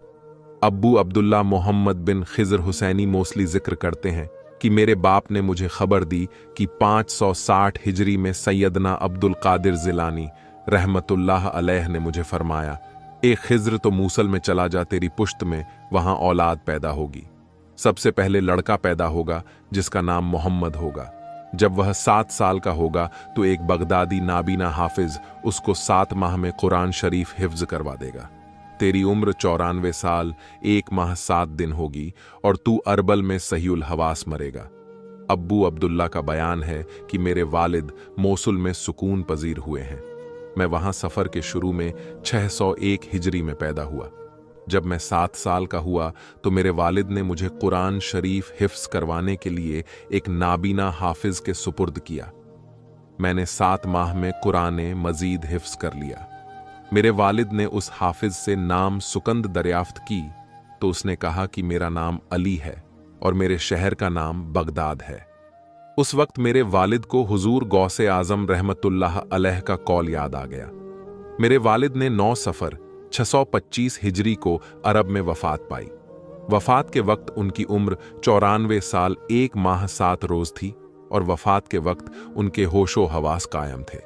अब्बू अब्दुल्ला मोहम्मद बिन खिज़र हुसैनी मोस्ली जिक्र करते हैं कि मेरे बाप ने मुझे खबर दी कि 560 हिजरी में सैयदना अब्दुल कादिर जिलानी रहमतुल्लाह अलैह ने मुझे फरमाया, एक खिज़र तो मूसल में चला जा, तेरी पुश्त में वहां औलाद पैदा होगी। सबसे पहले लड़का पैदा होगा जिसका नाम मोहम्मद होगा। जब वह 7 साल का होगा तो एक बगदादी नाबीना हाफिज उसको 7 माह में कुरान शरीफ हिफ्ज करवा देगा। तेरी उम्र 94 साल 1 माह 7 दिन होगी और तू अरबल में सहीउल हवास मरेगा। अब्बू अब्दुल्ला का बयान है कि मेरे वालिद मोसुल में सुकून पजीर हुए हैं। मैं वहां सफर के शुरू में 601 हिजरी में पैदा हुआ। जब मैं 7 साल का हुआ तो मेरे वालिद ने मुझे कुरान शरीफ हिफ्ज करवाने के लिए एक नाबीना हाफिज के सुपुर्द किया। मैंने 7 माह में कुरान मजीद हिफ्ज कर लिया। मेरे वालिद ने उस हाफिज से नाम सुकंद दरियाफ्त की तो उसने कहा कि मेरा नाम अली है और मेरे शहर का नाम बगदाद है। उस वक्त मेरे वालिद को हुजूर गौसे आजम रहमतुल्लाह अलैह का कौल याद आ गया। मेरे वालिद ने 9 सफर 625 हिजरी को अरब में वफात पाई। वफात के वक्त उनकी उम्र 94 साल 1 माह 7 रोज थी और वफात के वक्त उनके होशो हवास कायम थे।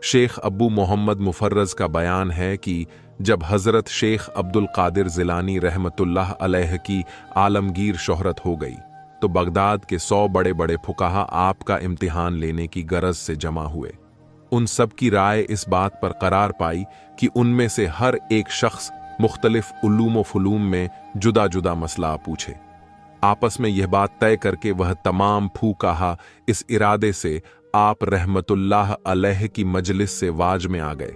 शेख अब्बू मोहम्मद मुफर्रज का बयान है कि जब हजरत शेख अब्दुल कादिर जिलानी रहमतुल्लाह अलैह की आलमगीर शोहरत हो गई तो बगदाद के 100 बड़े बड़े फुकाहा आपका इम्तिहान लेने की गरज से जमा हुए। उन सब की राय इस बात पर करार पाई कि उनमें से हर एक शख्स मुख्तलिफ उलूम व फुलूम में जुदा जुदा मसला पूछे। आपस में यह बात तय करके वह तमाम फुकाहा इस इरादे से आप रहमतुल्लाह अलैह की मजलिस से वाज में आ गए।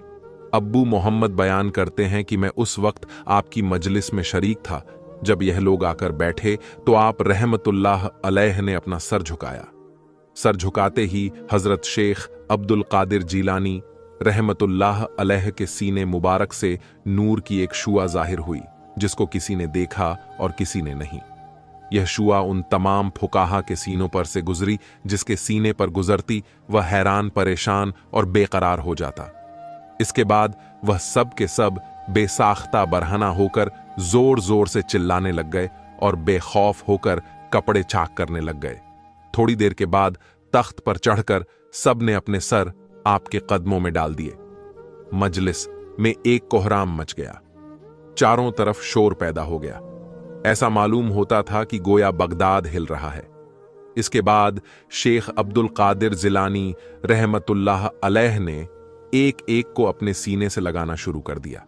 अब्बू मोहम्मद बयान करते हैं कि मैं उस वक्त आपकी मजलिस में शरीक था। जब यह लोग आकर बैठे तो आप रहमतुल्लाह अलैह ने अपना सर झुकाया। सर झुकाते ही हजरत शेख अब्दुल कादिर जीलानी रहमतुल्लाह अलैह के सीने मुबारक से नूर की एक शुआ जाहिर हुई, जिसको किसी ने देखा और किसी ने नहीं। यह शुआ उन तमाम फुकाहा के सीनों पर से गुजरी जिसके सीने पर गुजरती वह हैरान, परेशान और बेकरार हो जाता। इसके बाद वह सब के सब बेसाख्ता बरहना होकर जोर जोर से चिल्लाने लग गए और बेखौफ होकर कपड़े चाक करने लग गए। थोड़ी देर के बाद तख्त पर चढ़कर सब ने अपने सर आपके कदमों में डाल दिए। मजलिस में एक कोहराम मच गया। चारों तरफ शोर पैदा हो गया। ऐसा मालूम होता था कि गोया बगदाद हिल रहा है। इसके बाद शेख अब्दुल कादिर जिलानी रहमतुल्लाह अलैह ने एक एक को अपने सीने से लगाना शुरू कर दिया।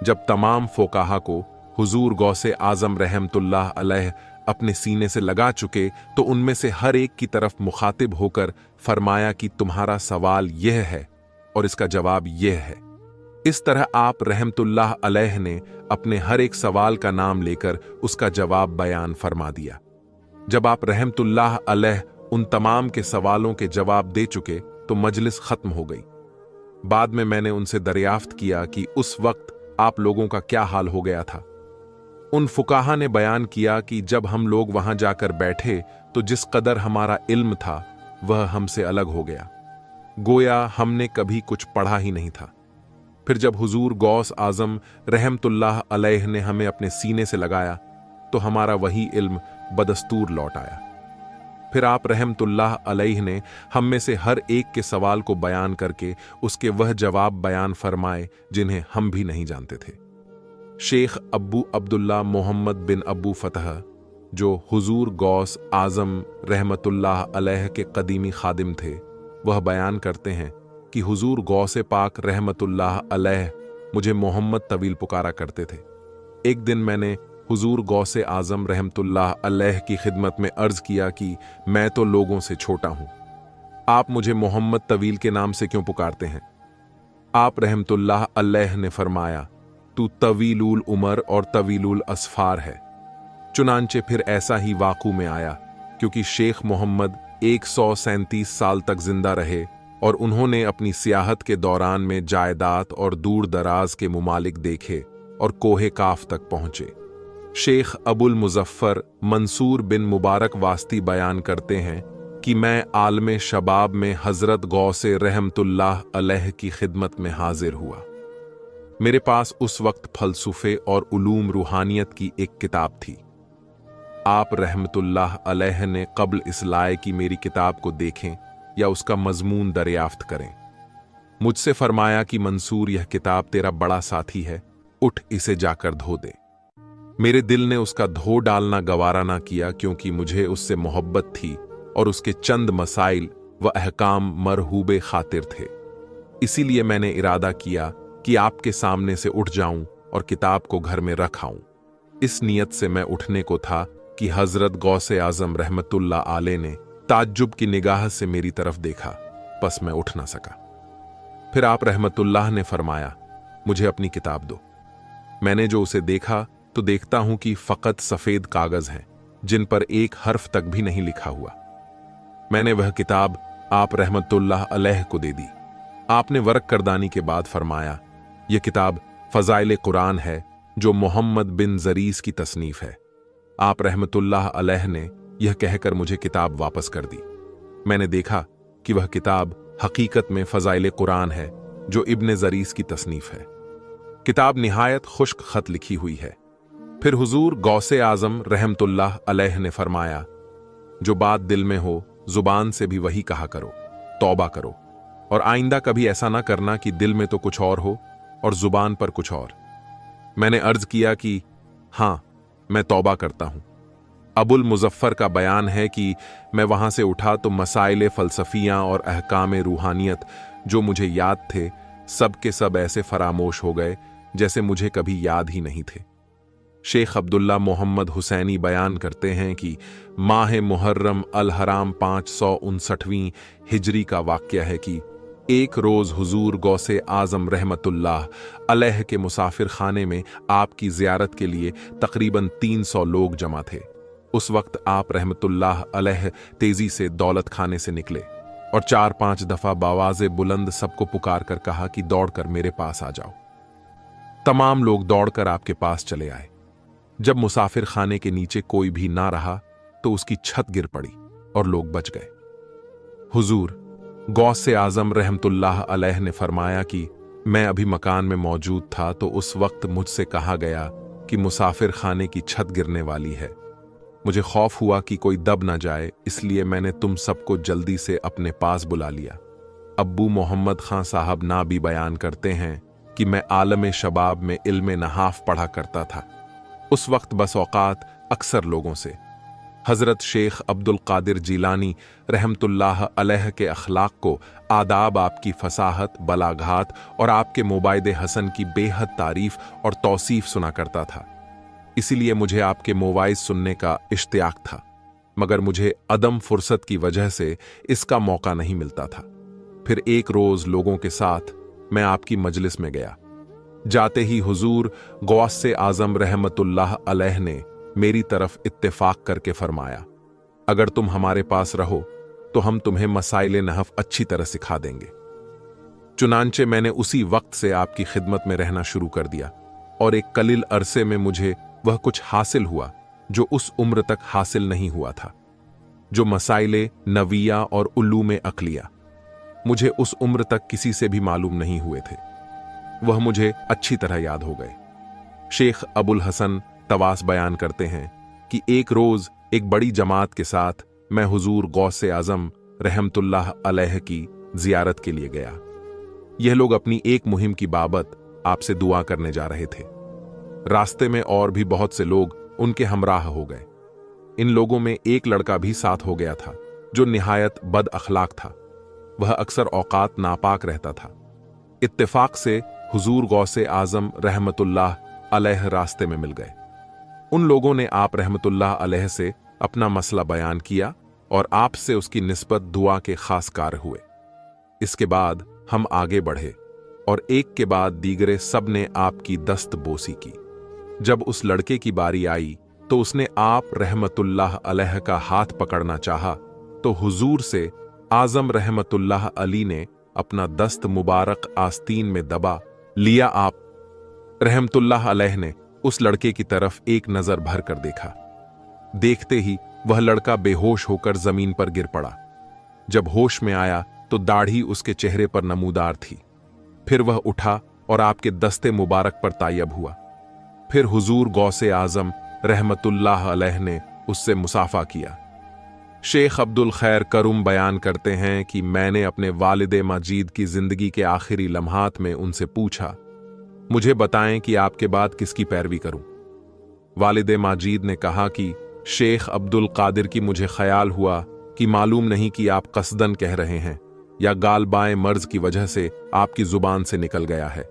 जब तमाम फोकाहा को हुजूर गौसे आजम रहमतुल्लाह अलैह अपने सीने से लगा चुके तो उनमें से हर एक की तरफ मुखातिब होकर फरमाया कि तुम्हारा सवाल यह है और इसका जवाब यह है। इस तरह आप रहमतुल्लाह अलैह ने अपने हर एक सवाल का नाम लेकर उसका जवाब बयान फरमा दिया। जब आप रहमतुल्लाह अलैह उन तमाम के सवालों के जवाब दे चुके तो मजलिस खत्म हो गई। बाद में मैंने उनसे दरियाफ्त किया कि उस वक्त आप लोगों का क्या हाल हो गया था। उन फुकाहा ने बयान किया कि जब हम लोग वहां जाकर बैठे तो जिस कदर हमारा इल्म था वह हमसे अलग हो गया, गोया हमने कभी कुछ पढ़ा ही नहीं था। फिर जब हुजूर गौस आजम रहमतुल्लाह अलैह ने हमें अपने सीने से लगाया तो हमारा वही इल्म बदस्तूर लौट आया। फिर आप रहमतुल्लाह अलैह ने हम में से हर एक के सवाल को बयान करके उसके वह जवाब बयान फरमाए जिन्हें हम भी नहीं जानते थे। शेख अब्बू अब्दुल्ला मोहम्मद बिन अब्बू फतह, जो हुजूर गौस आजम रहमतुल्लाह अलैह के कदीमी खादिम थे, वह बयान करते हैं कि हुजूर गौसे पाक रहमतुल्लाह अलैह मुझे मोहम्मद तवील पुकारा करते थे। एक दिन मैंने हुजूर गौसे आजम रहमतुल्लाह अलैह की खिदमत में अर्ज किया कि मैं तो लोगों से छोटा हूं, आप मुझे मोहम्मद तवील के नाम से क्यों पुकारते हैं? आप रहमतुल्लाह अलैह ने फरमाया, तू तवीलुल उमर और तवीलुल असफार है। चुनांचे फिर ऐसा ही वाकू में आया, क्योंकि शेख मोहम्मद 137 साल तक जिंदा रहे और उन्होंने अपनी सियाहत के दौरान में जायदाद और दूर दराज के मुमालिक देखे और कोहे काफ तक पहुंचे। शेख अबुल मुजफ्फर मंसूर बिन मुबारक वास्ती बयान करते हैं कि मैं आलमे शबाब में हजरत गौसे रहमतुल्लाह अलैह की खिदमत में हाजिर हुआ। मेरे पास उस वक्त फलसफे और उलूम रूहानियत की एक किताब थी। आप रहमतुल्लाह अलैह ने कब्ल इस लाए कि मेरी किताब को देखें या उसका मजमून दरियाफ्त करें। मुझसे फरमाया कि मंसूर, यह किताब तेरा बड़ा साथी है, उठ इसे जाकर धो दे। मेरे दिल ने उसका धो डालना गवारा ना किया, क्योंकि मुझे उससे मोहब्बत थी और उसके चंद मसाइल व अहकाम मरहूबे खातिर थे। इसीलिए मैंने इरादा किया कि आपके सामने से उठ जाऊं और किताब को घर में रख आऊं। इस नीयत से मैं उठने को था कि हजरत गौसे आजम रहमतुल्लाह आले ने ताज्जुब की निगाह से मेरी तरफ देखा, बस मैं उठ ना सका। फिर आप रहमतुल्लाह ने फरमाया, मुझे अपनी किताब दो। मैंने जो उसे देखा तो देखता हूं कि फकत सफेद कागज हैं जिन पर एक हर्फ तक भी नहीं लिखा हुआ। मैंने वह किताब आप रहमतुल्लाह अलैह को दे दी। आपने वर्क करदानी के बाद फरमाया, यह किताब फजाइल कुरान है जो मोहम्मद बिन जरीस की तसनीफ है। आप रहमतुल्लाह अलैह ने यह कहकर मुझे किताब वापस कर दी। मैंने देखा कि वह किताब हकीकत में फजाइल कुरान है जो इब्ने जरीस की तसनीफ है। किताब निहायत खुश्क खत लिखी हुई है। फिर हुजूर गौसे आजम रहमतुल्लाह अलैह ने फरमाया, जो बात दिल में हो जुबान से भी वही कहा करो, तौबा करो, और आइंदा कभी ऐसा ना करना कि दिल में तो कुछ और हो और जुबान पर कुछ और। मैंने अर्ज किया कि हां, मैं तौबा करता हूं। अबुल मुजफ्फर का बयान है कि मैं वहां से उठा तो मसाइल फ़लसफ़ियाँ और अहकाम रूहानियत जो मुझे याद थे सब के सब ऐसे फरामोश हो गए जैसे मुझे कभी याद ही नहीं थे। शेख अब्दुल्ला मोहम्मद हुसैनी बयान करते हैं कि माह मुहर्रम अल हराम 559वीं हिजरी का वाक़या है कि एक रोज़ हुजूर गौसे आज़म रहमतुल्लाह अलैह के मुसाफिर खाने में आपकी ज़ियारत के लिए तकरीबन 300 लोग जमा थे। उस वक्त आप रहमतुल्लाह अलैह तेज़ी से दौलत खाने से निकले और 4-5 दफ़ा बावाज़े बुलंद सबको पुकार कर कहा कि दौड़कर मेरे पास आ जाओ। तमाम लोग दौड़कर आपके पास चले आए। जब मुसाफिर खाने के नीचे कोई भी ना रहा तो उसकी छत गिर पड़ी और लोग बच गए। हुजूर गौसे आज़म रहमतुल्लाह अलैह ने फरमाया कि मैं अभी मकान में मौजूद था तो उस वक्त मुझसे कहा गया कि मुसाफिर खाने की छत गिरने वाली है। मुझे खौफ हुआ कि कोई दब ना जाए, इसलिए मैंने तुम सबको जल्दी से अपने पास बुला लिया। अब्बू मोहम्मद खां साहब ना भी बयान करते हैं कि मैं आलम शबाब में इल्म नहाफ पढ़ा करता था। उस वक्त बस औकात अक्सर लोगों से हज़रत शेख अब्दुल कादिर जीलानी रहमतुल्लाह अलैह के अखलाक को, आदाब, आपकी फसाहत, बलाघात और आपके मुबाइदे हसन की बेहद तारीफ और तौसीफ सुना करता था। इसीलिए मुझे आपके मोवाइज सुनने का इश्तियाक था, मगर मुझे अदम फुर्सत की वजह से इसका मौका नहीं मिलता था। फिर एक रोज़ लोगों के साथ मैं आपकी मजलिस में गया। जाते ही हुजूर गौसे आज़म रहमतुल्लाह अलैह ने मेरी तरफ इत्तेफाक करके फरमाया, अगर तुम हमारे पास रहो तो हम तुम्हें मसाइल नहफ अच्छी तरह सिखा देंगे। चुनांचे मैंने उसी वक्त से आपकी खिदमत में रहना शुरू कर दिया और एक कलिल अरसे में मुझे वह कुछ हासिल हुआ जो उस उम्र तक हासिल नहीं हुआ था, जो मसाइले नविया और उलूम अक्लिया मुझे उस उम्र तक किसी से भी मालूम नहीं हुए थे, वह मुझे अच्छी तरह याद हो गए। शेख अबुल हसन तवास बयान करते हैं कि एक रोज एक बड़ी जमात के साथ मैं हुजूर गौसे आज़म रहमतुल्लाह अलैह की जियारत के लिए गया। यह लोग अपनी एक मुहिम की बाबत आपसे दुआ करने जा रहे थे। रास्ते में और भी बहुत से लोग उनके हमराह हो गए। इन लोगों में एक लड़का भी साथ हो गया था जो निहायत बद अखलाक था। वह अक्सर औकात नापाक रहता था। इत्तेफाक से हुजूर गौसे आज़म रहमतुल्लाह अलैह रास्ते में मिल गए। उन लोगों ने आप रहमतुल्लाह अलैह से अपना मसला बयान किया और आपसे उसकी निस्बत दुआ के खास कार्य हुए। इसके बाद हम आगे बढ़े और एक के बाद दीगरे सब ने आपकी दस्त बोसी की। जब उस लड़के की बारी आई तो उसने आप रहमतुल्लाह अलैह का हाथ पकड़ना चाहा तो हुजूर से आज़म रहमतुल्लाह अली ने अपना दस्त मुबारक आस्तीन में दबा लिया। आप रहमतुल्लाह अलैह ने उस लड़के की तरफ एक नजर भर कर देखा। देखते ही वह लड़का बेहोश होकर जमीन पर गिर पड़ा। जब होश में आया तो दाढ़ी उसके चेहरे पर नमूदार थी। फिर वह उठा और आपके दस्ते मुबारक पर तायब हुआ। फिर हुजूर गौसे आज़म रहमतुल्लाह अलैह ने उससे मुसाफा किया। शेख अब्दुल खैर करुम बयान करते हैं कि मैंने अपने वालिद माजीद की जिंदगी के आखिरी लम्हात में उनसे पूछा, मुझे बताएं कि आपके बाद किसकी पैरवी करूं। वालिद माजीद ने कहा कि शेख अब्दुल कादिर की मुझे ख्याल हुआ कि मालूम नहीं कि आप कसदन कह रहे हैं या गालबाएं मर्ज की वजह से आपकी जुबान से निकल गया है।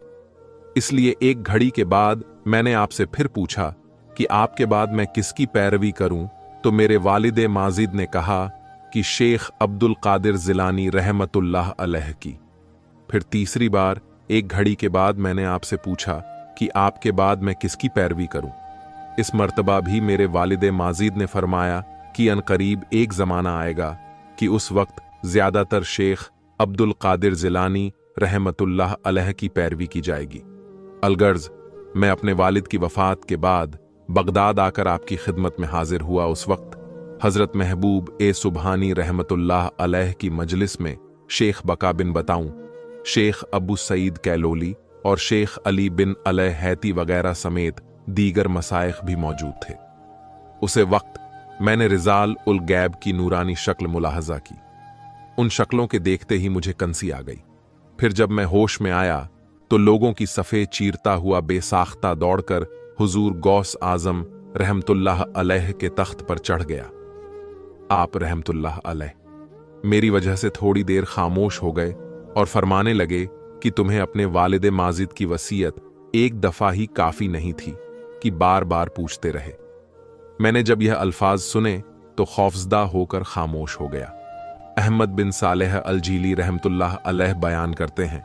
इसलिए एक घड़ी के बाद मैंने आपसे फिर पूछा कि आपके बाद मैं किसकी पैरवी करूं, तो मेरे वालिद माजिद ने कहा कि शेख अब्दुल कादिर जिलानी रहमतुल्लाह अलैह की। फिर तीसरी बार एक घड़ी के बाद मैंने आपसे पूछा कि आपके बाद मैं किसकी पैरवी करूं। इस मर्तबा भी मेरे वालिद माजिद ने फरमाया कि अनकरीब एक ज़माना आएगा कि उस वक्त ज़्यादातर शेख अब्दुल कादिर जिलानी रहमतुल्लाह अलैह की पैरवी की जाएगी। अलगर्ज मैं अपने वालिद की वफ़ात के बाद बगदाद आकर आपकी खिदमत में हाजिर हुआ। उस वक्त हज़रत महबूब ए सुबहानी रहमतुल्लाह अलैह की मजलिस में शेख बका बिन बताऊं, शेख अबू सईद कैलोली और शेख अली बिन अलैह हैती वगैरह समेत दीगर मसाइख भी मौजूद थे। उसे वक्त मैंने रिजाल उल गैब की नूरानी शक्ल मुलाहजा की। उन शक्लों के देखते ही मुझे कंसी आ गई। फिर जब मैं होश में आया तो लोगों की सफ़े चीरता हुआ बेसाख्ता दौड़कर हुजूर गौस आज़म रहमतुल्लाह अलैह के तख्त पर चढ़ गया। आप रहमतुल्लाह अलैह मेरी वजह से थोड़ी देर खामोश हो गए और फरमाने लगे कि तुम्हें अपने वालिद माजिद की वसीयत एक दफा ही काफी नहीं थी कि बार बार पूछते रहे। मैंने जब यह अल्फाज सुने तो खौफजदा होकर खामोश हो गया। अहमद बिन सालेह अल जीली रहमतुल्लाह अलैह बयान करते हैं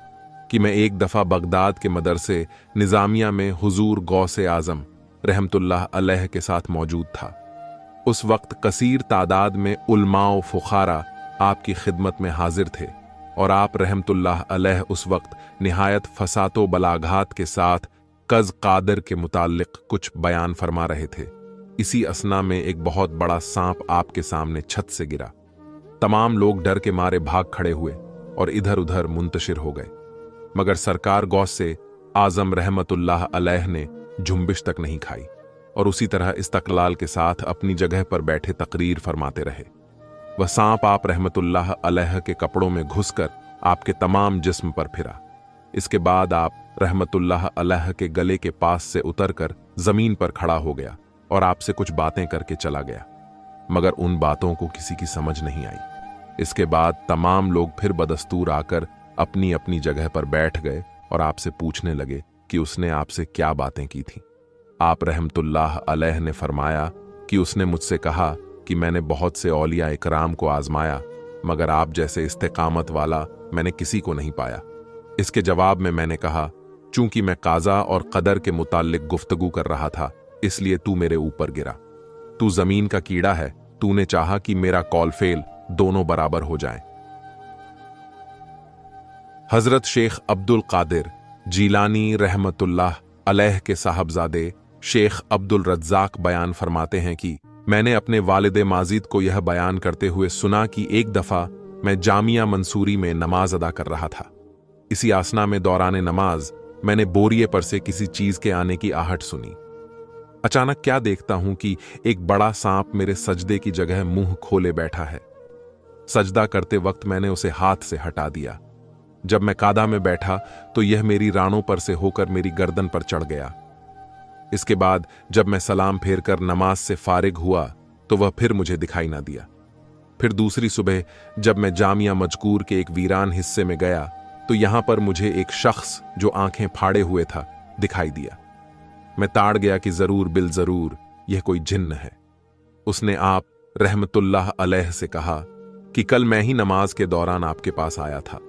कि मैं एक दफा बगदाद के मदरसे निजामिया में हुजूर गौसे आजम रहमतुल्लाह अलैह के साथ मौजूद था। उस वक्त कसीर तादाद में उलमाओ फुखारा आपकी खिदमत में हाजिर थे और आप रहमतुल्लाह अलैह उस वक्त निहायत फसातो बलाघात के साथ कज कादर के मुताल्लिक कुछ बयान फरमा रहे थे। इसी असना में एक बहुत बड़ा सांप आपके सामने छत से गिरा। तमाम लोग डर के मारे भाग खड़े हुए और इधर उधर मुंतशिर हो गए, मगर सरकार गौसे आजम रहमतुल्लाह अलैह ने झुंबिश तक नहीं खाई और उसी तरह इस्तकलाल के साथ अपनी जगह पर बैठे तकरीर फरमाते रहे। वह सांप आप रहमतुल्लाह अलैह के कपड़ों में घुसकर आपके तमाम जिस्म पर फिरा। इसके बाद आप रहमतुल्लाह अलैह के गले के पास से उतरकर जमीन पर खड़ा हो गया और आपसे कुछ बातें करके चला गया, मगर उन बातों को किसी की समझ नहीं आई। इसके बाद तमाम लोग फिर बदस्तूर आकर अपनी अपनी जगह पर बैठ गए और आपसे पूछने लगे कि उसने आपसे क्या बातें की थीं। आप रहमतुल्लाह अलैह ने फरमाया कि उसने मुझसे कहा कि मैंने बहुत से औलिया इकराम को आजमाया, मगर आप जैसे इस्तेकामत वाला मैंने किसी को नहीं पाया। इसके जवाब में मैंने कहा, चूंकि मैं काज़ा और कदर के मुताल्लिक गुफ्तगू कर रहा था, इसलिए तू मेरे ऊपर गिरा। तू जमीन का कीड़ा है, तूने चाहा कि मेरा कौल फेल दोनों बराबर हो जाएं। हजरत शेख अब्दुल कादिर जीलानी रहमतुल्लाह अलैह के साहबजादे शेख अब्दुल रज्जाक बयान फरमाते हैं कि मैंने अपने वालिद माजिद को यह बयान करते हुए सुना कि एक दफा मैं जामिया मंसूरी में नमाज अदा कर रहा था। इसी आसना में दौरान नमाज मैंने बोरिए पर से किसी चीज के आने की आहट सुनी। अचानक क्या देखता हूं कि एक बड़ा सांप मेरे सजदे की जगह मुंह खोले बैठा है। सजदा करते वक्त मैंने उसे हाथ से हटा दिया। जब मैं कादा में बैठा तो यह मेरी रानों पर से होकर मेरी गर्दन पर चढ़ गया। इसके बाद जब मैं सलाम फेरकर नमाज से फारिग हुआ तो वह फिर मुझे दिखाई ना दिया। फिर दूसरी सुबह जब मैं जामिया मजकूर के एक वीरान हिस्से में गया तो यहां पर मुझे एक शख्स जो आंखें फाड़े हुए था दिखाई दिया। मैं ताड़ गया कि जरूर बिल जरूर यह कोई जिन्न है। उसने आप रहमतुल्लाह अलैह से कहा कि कल मैं ही नमाज के दौरान आपके पास आया था।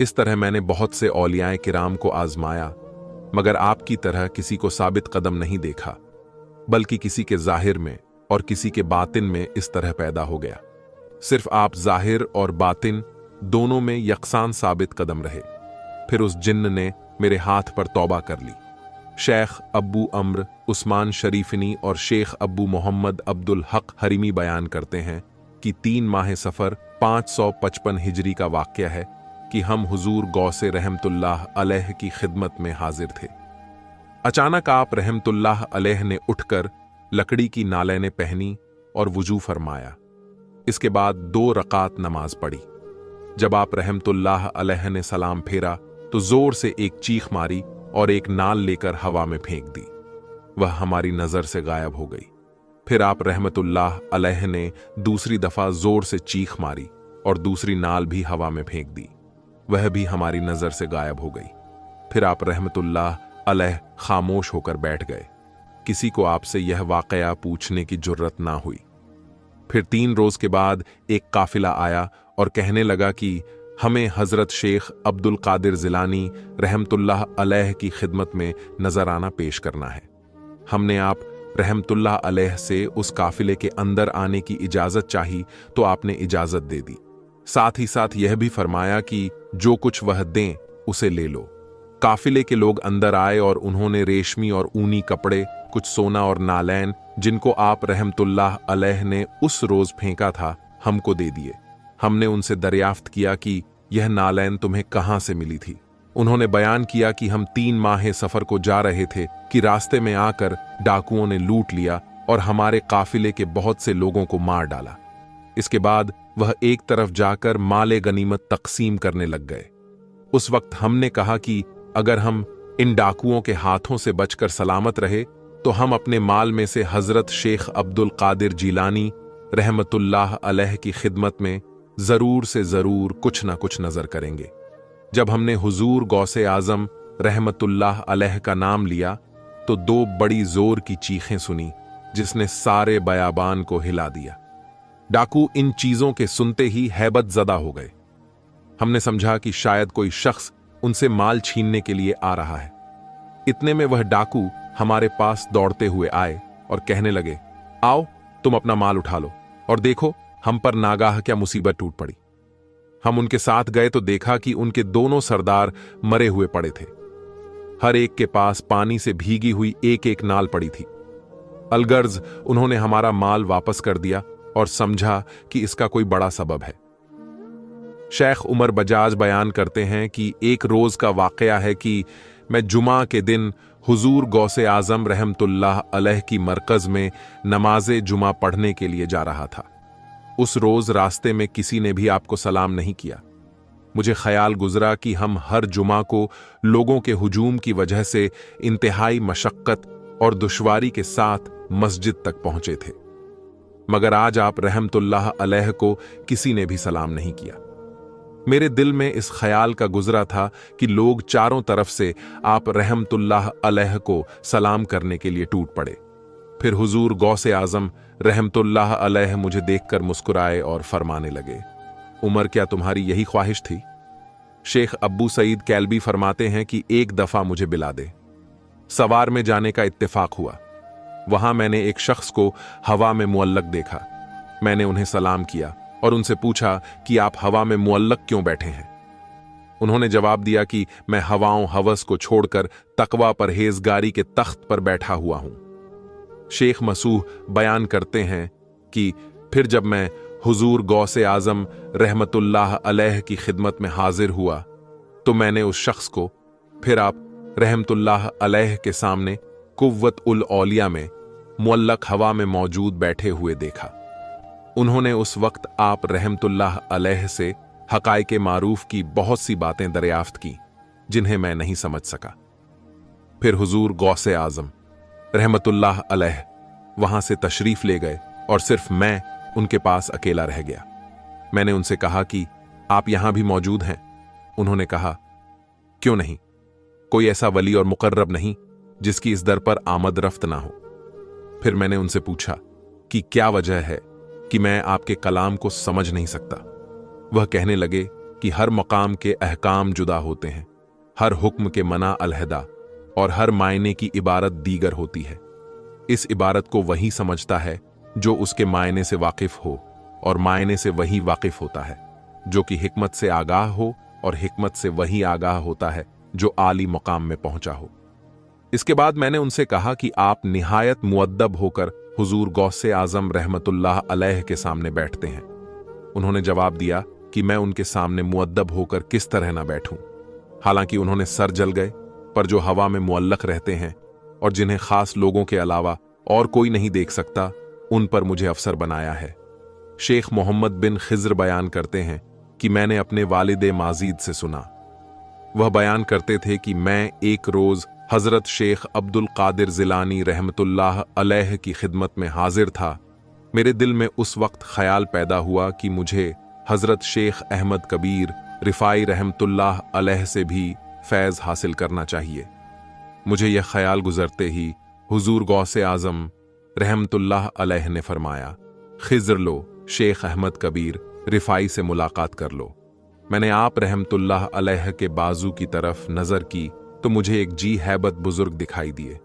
इस तरह मैंने बहुत से औलियाए किराम को आजमाया, मगर आपकी तरह किसी को साबित कदम नहीं देखा, बल्कि किसी के जाहिर में और किसी के बातिन में इस तरह पैदा हो गया। सिर्फ आप जाहिर और बातिन दोनों में यकसान साबित कदम रहे। फिर उस जिन्न ने मेरे हाथ पर तौबा कर ली। शेख अब्बू अम्र उस्मान शरीफनी और शेख अब्बू मोहम्मद अब्दुल हक हरीमी बयान करते हैं कि 3 माह सफर 555 हिजरी का वाक़या है कि हम हुजूर गौसे रहमतुल्लाह अलैह की खिदमत में हाजिर थे। अचानक आप रहमतुल्लाह अलैह ने उठकर लकड़ी की नालैने पहनी और वुजू फरमाया। इसके बाद 2 रकात नमाज पढ़ी। जब आप रहमतुल्लाह अलैह ने सलाम फेरा तो जोर से एक चीख मारी और एक नाल लेकर हवा में फेंक दी। वह हमारी नजर से गायब हो गई। फिर आप रहमतुल्लाह अलैह ने दूसरी दफा जोर से चीख मारी और दूसरी नाल भी हवा में फेंक दी। वह भी हमारी नजर से गायब हो गई। फिर आप रहमतुल्लाह अलैह खामोश होकर बैठ गए। किसी को आपसे यह वाकया पूछने की जुर्रत ना हुई। फिर 3 रोज के बाद एक काफिला आया और कहने लगा कि हमें हजरत शेख अब्दुल कादिर जिलानी रहमतुल्लाह अलैह की खिदमत में नजराना पेश करना है। हमने आप रहमतुल्लाह अलैह से उस काफिले के अंदर आने की इजाजत चाही तो आपने इजाजत दे दी। साथ ही साथ यह भी फरमाया कि जो कुछ वह दें उसे ले लो। काफिले के लोग अंदर आए और उन्होंने रेशमी और ऊनी कपड़े, कुछ सोना और नालैन जिनको आप रहमतुल्लाह अलैह ने उस रोज फेंका था हमको दे दिए। हमने उनसे दरियाफ्त किया कि यह नालैन तुम्हें कहां से मिली थी। उन्होंने बयान किया कि हम 3 माह सफर को जा रहे थे कि रास्ते में आकर डाकुओं ने लूट लिया और हमारे काफिले के बहुत से लोगों को मार डाला। इसके बाद वह एक तरफ जाकर माले गनीमत तकसीम करने लग गए। उस वक्त हमने कहा कि अगर हम इन डाकुओं के हाथों से बचकर सलामत रहे तो हम अपने माल में से हजरत शेख अब्दुल कादिर जीलानी रहमतुल्लाह अलैह की खिदमत में जरूर से जरूर कुछ ना कुछ नजर करेंगे। जब हमने हुजूर गौसे आजम रहमतुल्लाह अलैह का नाम लिया तो दो बड़ी जोर की चीखें सुनी जिसने सारे बयाबान को हिला दिया। डाकू इन चीजों के सुनते ही हैबत ज़दा हो गए। हमने समझा कि शायद कोई शख्स उनसे माल छीनने के लिए आ रहा है। इतने में वह डाकू हमारे पास दौड़ते हुए आए और कहने लगे, आओ तुम अपना माल उठा लो। और देखो हम पर नागाह क्या मुसीबत टूट पड़ी। हम उनके साथ गए तो देखा कि उनके दोनों सरदार मरे हुए पड़े थे। हर एक के पास पानी से भीगी हुई एक एक नाल पड़ी थी। अलगर्ज उन्होंने हमारा माल वापस कर दिया और समझा कि इसका कोई बड़ा सबब है। शेख उमर बजाज बयान करते हैं कि एक रोज का वाकया है कि मैं जुमा के दिन हुजूर गौसे आजम रहमतुल्लाह अलैह की मरकज में नमाजे जुमा पढ़ने के लिए जा रहा था। उस रोज रास्ते में किसी ने भी आपको सलाम नहीं किया। मुझे ख्याल गुजरा कि हम हर जुमा को लोगों के हुजूम की वजह से इंतहाई मशक्कत और दुश्वारी के साथ मस्जिद तक पहुंचे थे, मगर आज आप रहमतुल्लाह अलैह को किसी ने भी सलाम नहीं किया। मेरे दिल में इस ख्याल का गुजरा था कि लोग चारों तरफ से आप रहमतुल्लाह अलैह को सलाम करने के लिए टूट पड़े। फिर हुजूर गौसे आजम रहमतुल्लाह अलैह मुझे देखकर मुस्कुराए और फरमाने लगे, उमर क्या तुम्हारी यही ख्वाहिश थी? शेख अब्बू सईद कैल्बी फरमाते हैं कि एक दफा मुझे बिला दे। सवार में जाने का इत्तेफाक हुआ। वहां मैंने एक शख्स को हवा में मुअल्लक देखा। मैंने उन्हें सलाम किया और उनसे पूछा कि आप हवा में मुअल्लक क्यों बैठे हैं। उन्होंने जवाब दिया कि मैं हवाओं हवस को छोड़कर तकवा परहेजगारी के तख्त पर बैठा हुआ हूं। शेख मसूह बयान करते हैं कि फिर जब मैं हुजूर गौसे आजम रहमतुल्लाह अलैह की खिदमत में हाजिर हुआ तो मैंने उस शख्स को फिर आप रहमतुल्लाह अलैह के सामने कुव्वत उल औलिया में मुअल्लक हवा में मौजूद बैठे हुए देखा। उन्होंने उस वक्त आप रहमतुल्लाह अलैह से हकायके मारूफ की बहुत सी बातें दरियाफ्त की जिन्हें मैं नहीं समझ सका। फिर हुजूर गौसे आजम रहमतुल्लाह अलैह वहां से तशरीफ ले गए और सिर्फ मैं उनके पास अकेला रह गया। मैंने उनसे कहा कि आप यहां भी मौजूद हैं। उन्होंने कहा, क्यों नहीं, कोई ऐसा वली और मुकर्रब नहीं जिसकी इस दर पर आमद रफ्त ना हो। फिर मैंने उनसे पूछा कि क्या वजह है कि मैं आपके कलाम को समझ नहीं सकता। वह कहने लगे कि हर मकाम के अहकाम जुदा होते हैं, हर हुक्म के मना अलहदा और हर मायने की इबारत दीगर होती है। इस इबारत को वही समझता है जो उसके मायने से वाकिफ हो, और मायने से वही वाकिफ होता है जो कि हिकमत से आगाह हो, और हिकमत से वही आगाह होता है जो आली मकाम में पहुंचा हो। इसके बाद मैंने उनसे कहा कि आप निहायत मुअद्दब होकर हुजूर गौसे आजम रहमतुल्लाह अलैह के सामने बैठते हैं। उन्होंने जवाब दिया कि मैं उनके सामने मुअद्दब होकर किस तरह ना बैठूं। हालांकि उन्होंने सर जल गए, पर जो हवा में मुअल्लक रहते हैं और जिन्हें खास लोगों के अलावा और कोई नहीं देख सकता, उन पर मुझे अफसर बनाया है। शेख मोहम्मद बिन खिज्र बयान करते हैं कि मैंने अपने वालिद माजीद से सुना। वह बयान करते थे कि मैं एक रोज हजरत शेख अब्दुल कादिर जिलानी रहमतुल्लाह अलैह की खिदमत में हाजिर था। मेरे दिल में उस वक्त ख्याल पैदा हुआ कि मुझे हजरत शेख अहमद कबीर रिफाई रहमतुल्लाह अलैह से भी फैज़ हासिल करना चाहिए। मुझे यह ख्याल गुजरते ही हुजूर गौसे आजम रहमतुल्लाह अलैह ने फरमाया, खिज्र लो, शेख अहमद कबीर रिफाई से मुलाकात कर लो। मैंने आप रहमतुल्लाह अलैह के बाजू की तरफ नजर की तो मुझे एक जी हैबत बुजुर्ग दिखाई दिए।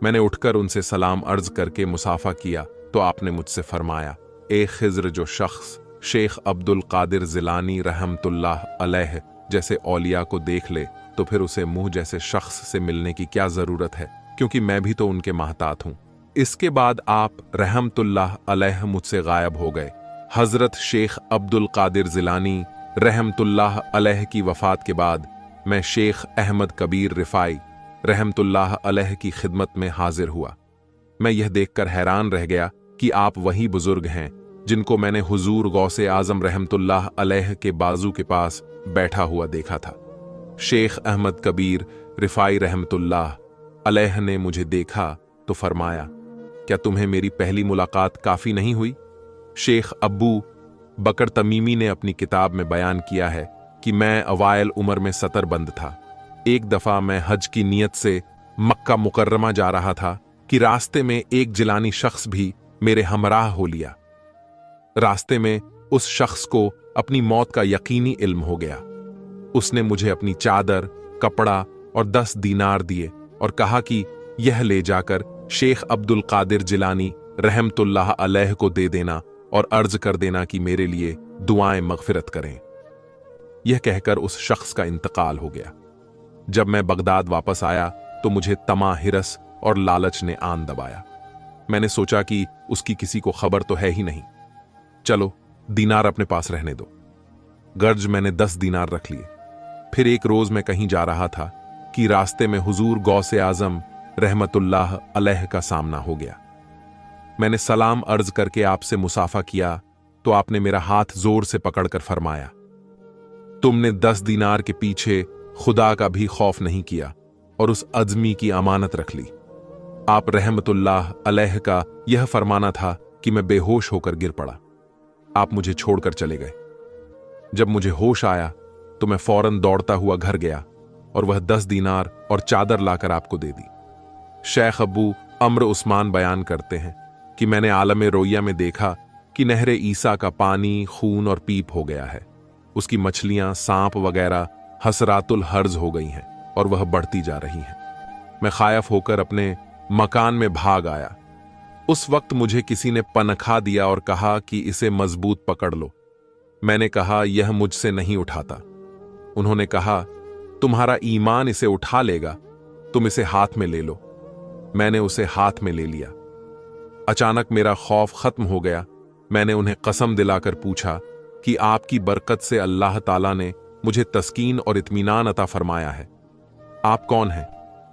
मैंने उठकर उनसे सलाम अर्ज करके मुसाफा किया तो आपने मुझसे फरमाया, ए खिज्र, जो शख्स शेख अब्दुल कादिर जिलानी रहमतुल्लाह अलैह जैसे औलिया को देख ले तो फिर उसे मुंह जैसे शख्स से मिलने की क्या जरूरत है, क्योंकि मैं भी तो उनके महतात हूं। इसके बाद आप रहमतुल्लाह अलैह मुझसे गायब हो गए। हजरत शेख अब्दुल कादिर जिलानी रहमतुल्लाह अलैह की वफात के बाद मैं शेख अहमद कबीर रिफाई रहमतुल्लाह अलैह की खिदमत में हाजिर हुआ। मैं यह देखकर हैरान रह गया कि आप वही बुजुर्ग हैं जिनको मैंने हुजूर गौसे आजम रहमतुल्लाह अलैह के बाजू के पास बैठा हुआ देखा था। शेख अहमद कबीर रिफाई रहमतुल्लाह अलैह ने मुझे देखा तो फरमाया, क्या तुम्हें मेरी पहली मुलाकात काफी नहीं हुई? शेख अब्बू बकर तमीमी ने अपनी किताब में बयान किया है कि मैं अवायल उम्र में सतरबंद था। एक दफा मैं हज की नीयत से मक्का मुकर्रमा जा रहा था कि रास्ते में एक जिलानी शख्स भी मेरे हमराह हो लिया। रास्ते में उस शख्स को अपनी मौत का यकीनी इल्म हो गया। उसने मुझे अपनी चादर, कपड़ा और 10 दीनार दिए और कहा कि यह ले जाकर शेख अब्दुल कादिर जिलानी रहमतुल्लाह अलैह को दे देना और अर्ज कर देना कि मेरे लिए दुआएं मगफिरत करें। यह कहकर उस शख्स का इंतकाल हो गया। जब मैं बगदाद वापस आया तो मुझे तमा, हिरस और लालच ने आन दबाया। मैंने सोचा कि उसकी किसी को खबर तो है ही नहीं, चलो दीनार अपने पास रहने दो। गर्ज मैंने 10 दीनार रख लिए। फिर एक रोज मैं कहीं जा रहा था कि रास्ते में हुजूर गौसे आजम रहमतुल्लाह अलैह का सामना हो गया। मैंने सलाम अर्ज करके आपसे मुसाफा किया तो आपने मेरा हाथ जोर से पकड़कर फरमाया, तुमने 10 दीनार के पीछे खुदा का भी खौफ नहीं किया और उस अज़मी की अमानत रख ली। आप रहमतुल्लाह अलैह का यह फरमाना था कि मैं बेहोश होकर गिर पड़ा। आप मुझे छोड़कर चले गए। जब मुझे होश आया तो मैं फौरन दौड़ता हुआ घर गया और वह 10 दीनार और चादर लाकर आपको दे दी। शेख अब्बू अम्र उस्मान बयान करते हैं कि मैंने आलमे रोइया में देखा कि नहरे ईसा का पानी खून और पीप हो गया है। उसकी मछलियां, सांप वगैरह हसरातुल हर्ज हो गई हैं और वह बढ़ती जा रही हैं। मैं खायफ होकर अपने मकान में भाग आया। उस वक्त मुझे किसी ने पनखा दिया और कहा कि इसे मजबूत पकड़ लो। मैंने कहा, यह मुझसे नहीं उठाता। उन्होंने कहा, तुम्हारा ईमान इसे उठा लेगा, तुम इसे हाथ में ले लो। मैंने उसे हाथ में ले लिया। अचानक मेरा खौफ खत्म हो गया। मैंने उन्हें कसम दिलाकर पूछा कि आपकी बरकत से अल्लाह ताला ने मुझे तस्कीन और इत्मीनान अता फरमाया है। आप कौन हैं?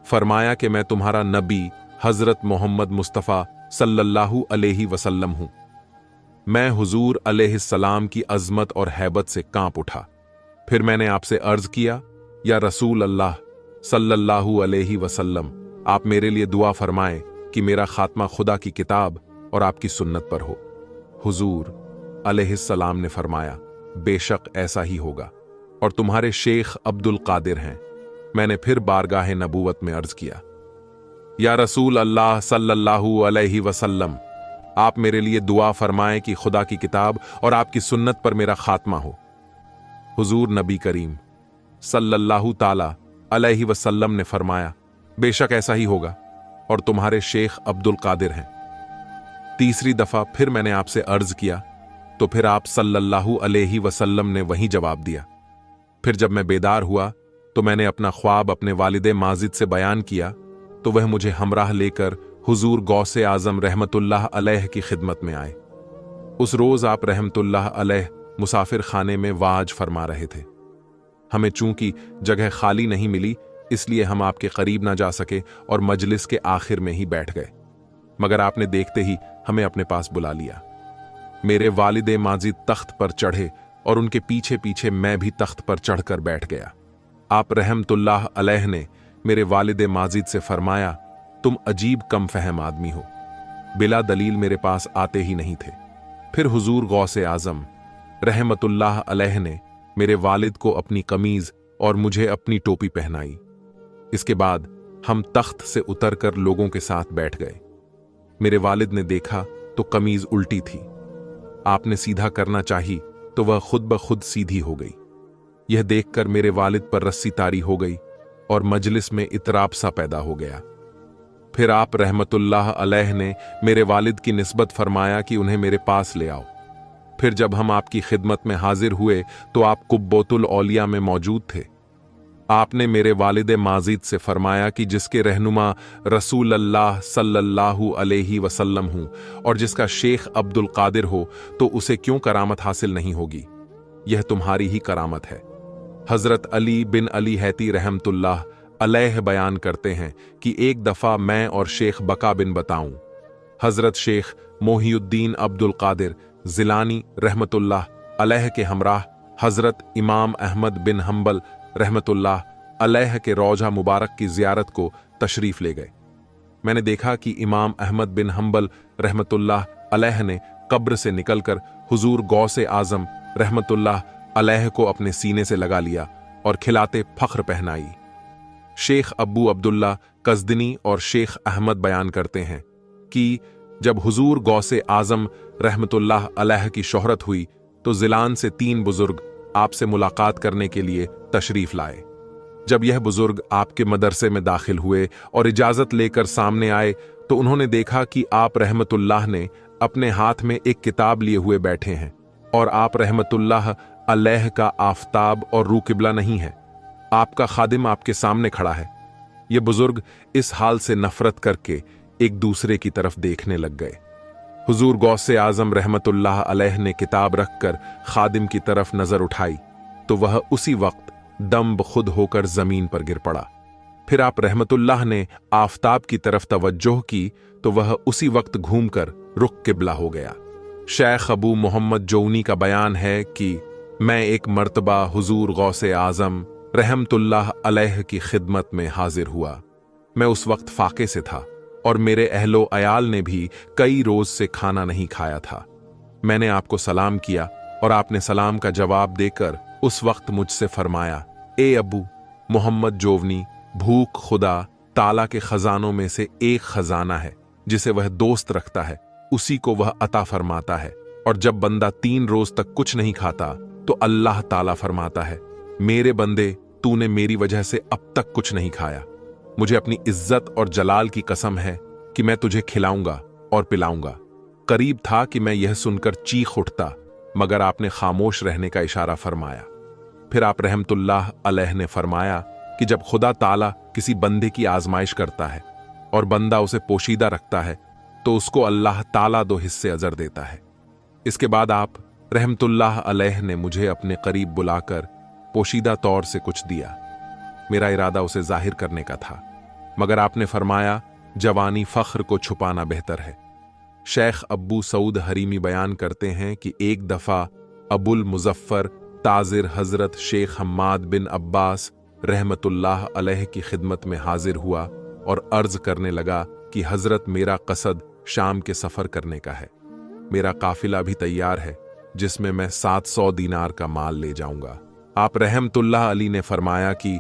फरमाया कि मैं तुम्हारा नबी हजरत मोहम्मद मुस्तफ़ा सल्लल्लाहु अलैहि वसल्लम हूं। मैं हुजूर अलैहिस्सलाम की अजमत और हैबत से कांप उठा। फिर मैंने आपसे अर्ज किया, या रसूल अल्लाह सल्लल्लाहु अलैहि वसल्लम, आप मेरे लिए दुआ फरमाएं कि मेरा खात्मा खुदा की किताब और आपकी सुन्नत पर हो। हुजूर अलैहिस्सलाम ने फरमाया, बेशक ऐसा ही होगा और तुम्हारे शेख अब्दुल कादिर हैं। मैंने फिर बारगाह नबूवत में अर्ज किया, या रसूल अल्लाह सल्लल्लाहु अलैहि वसल्लम, आप मेरे लिए दुआ फरमाएं कि खुदा की किताब और आपकी सुन्नत पर मेरा खात्मा हो। हुजूर नबी करीम सल्लल्लाहु ताला अलैहि वसल्लम ने फरमाया, बेशक ऐसा ही होगा और तुम्हारे शेख अब्दुल कादिर हैं। तीसरी दफा फिर मैंने आपसे अर्ज किया तो फिर आप सल्लल्लाहु अलैहि वसल्लम ने वही जवाब दिया। फिर जब मैं बेदार हुआ तो मैंने अपना ख्वाब अपने वालिदे माजिद से बयान किया तो वह मुझे हमराह लेकर हुजूर गौसे आजम रहमतुल्लाह अलैह की खिदमत में आए। उस रोज आप रहमतुल्लाह अलैह मुसाफिर खाने में वाज फरमा रहे थे। हमें चूंकि जगह खाली नहीं मिली इसलिए हम आपके करीब ना जा सके और मजलिस के आखिर में ही बैठ गए, मगर आपने देखते ही हमें अपने पास बुला लिया। मेरे वालिदे माजिद तख्त पर चढ़े और उनके पीछे पीछे मैं भी तख्त पर चढ़कर बैठ गया। आप रहमतुल्लाह अलैह ने मेरे वालिदे माजिद से फरमाया, तुम अजीब कम फहम आदमी हो, बिला दलील मेरे पास आते ही नहीं थे। फिर हुजूर गौसे आजम रहमतुल्लाह अलैह ने मेरे वालिद को अपनी कमीज और मुझे अपनी टोपी पहनाई। इसके बाद हम तख्त से उतरकर लोगों के साथ बैठ गए। मेरे वालिद ने देखा तो कमीज उल्टी थी। आपने सीधा करना चाही तो वह खुद ब खुद सीधी हो गई। यह देखकर मेरे वालिद पर रस्सी तारी हो गई और मजलिस में इतराब सा पैदा हो गया। फिर आप रहमतुल्लाह अलैह ने मेरे वालिद की निस्बत फरमाया कि उन्हें मेरे पास ले आओ। फिर जब हम आपकी खिदमत में हाजिर हुए तो आप कुब्बतुल औलिया में मौजूद थे। आपने मेरे वालिदे माजिद से फरमाया कि जिसके रहनुमा रसूल अल्लाह सल्लल्लाहु अलैहि वसल्लम हूं और जिसका शेख अब्दुल कादिर हो तो उसे क्यों करामत हासिल नहीं होगी? यह तुम्हारी ही करामत है। हजरत अली बिन अली हैती रहमतुल्लाह अलैह बयान करते हैं कि एक दफा मैं और शेख बका बिन बताऊं हजरत शेख मोहिउद्दीन अब्दुल कादिर जिलानी रहमतुल्लाह अलैह के हमराह हजरत इमाम अहमद बिन हम्बल रहमतुल्लाह अलैह के रौजा मुबारक की जियारत को तशरीफ ले गए। मैंने देखा कि इमाम अहमद बिन हंबल रहमतुल्लाह अलैह ने कब्र से निकलकर हुजूर गौसे आजम रहमतुल्लाह अलैह को अपने सीने से लगा लिया और खिलाते फख्र पहनाई। शेख अब्बू अब्दुल्ला कज़दनी और शेख अहमद बयान करते हैं कि जब हुजूर गौसे आजम रहमतुल्लाह अलैह की शोहरत हुई तो जिलान से 3 बुजुर्ग आपसे मुलाकात करने के लिए तशरीफ लाए। जब यह बुजुर्ग आपके मदरसे में दाखिल हुए और इजाजत लेकर सामने आए तो उन्होंने देखा कि आप रहमतुल्लाह ने अपने हाथ में एक किताब लिए हुए बैठे हैं और आप रहमतुल्लाह अलैह का आफताब और रू किबला नहीं है। आपका खादिम आपके सामने खड़ा है। ये बुजुर्ग इस हाल से नफरत करके एक दूसरे की तरफ देखने लग गए। हुजूर गौसे आजम रहमतुल्लाह अलैह ने किताब रखकर खादिम की तरफ नजर उठाई तो वह उसी वक्त दम खुद होकर जमीन पर गिर पड़ा। फिर आप रहमतुल्लाह ने आफताब की तरफ तवज्जो की तो वह उसी वक्त घूमकर रुख किबला हो गया। शेख अबू मोहम्मद जौनी का बयान है कि मैं एक मर्तबा हुजूर गौसे आजम रहमतुल्लाह अलैह की खिदमत में हाजिर हुआ। मैं उस वक्त फाके से था और मेरे अहलो अयाल ने भी कई रोज से खाना नहीं खाया था। मैंने आपको सलाम किया और आपने सलाम का जवाब देकर उस वक्त मुझसे फरमाया, ए अबू मोहम्मद जोवनी, भूख खुदा ताला के खजानों में से एक खजाना है जिसे वह दोस्त रखता है, उसी को वह अता फरमाता है। और जब बंदा 3 रोज तक कुछ नहीं खाता तो अल्लाह ताला फरमाता है, मेरे बंदे तूने मेरी वजह से अब तक कुछ नहीं खाया। मुझे अपनी इज्जत और जलाल की कसम है कि मैं तुझे खिलाऊंगा और पिलाऊंगा। करीब था कि मैं यह सुनकर चीख उठता मगर आपने खामोश रहने का इशारा फरमाया। फिर आप रहमतुल्लाह अलैह ने फरमाया कि जब खुदा ताला किसी बंदे की आजमाइश करता है और बंदा उसे पोशीदा रखता है तो उसको अल्लाह ताला 2 हिस्से अजर देता है। इसके बाद आप रहमतुल्लाह अलैह ने मुझे अपने करीब बुलाकर पोशीदा तौर से कुछ दिया। मेरा इरादा उसे जाहिर करने का था मगर आपने फरमाया, जवानी फख्र को छुपाना बेहतर है। शेख अब्बू सऊद हरीमी बयान करते हैं कि एक दफा अबुल मुजफ्फर ताजिर हजरत शेख हम्माद बिन अब्बास रहमतुल्लाह अलैह की खिदमत में हाजिर हुआ और अर्ज करने लगा कि हजरत मेरा कसद शाम के सफर करने का है। मेरा काफिला भी तैयार है जिसमें मैं 700 दीनार का माल ले जाऊंगा। आप रहमतुल्लाह अली ने फरमाया कि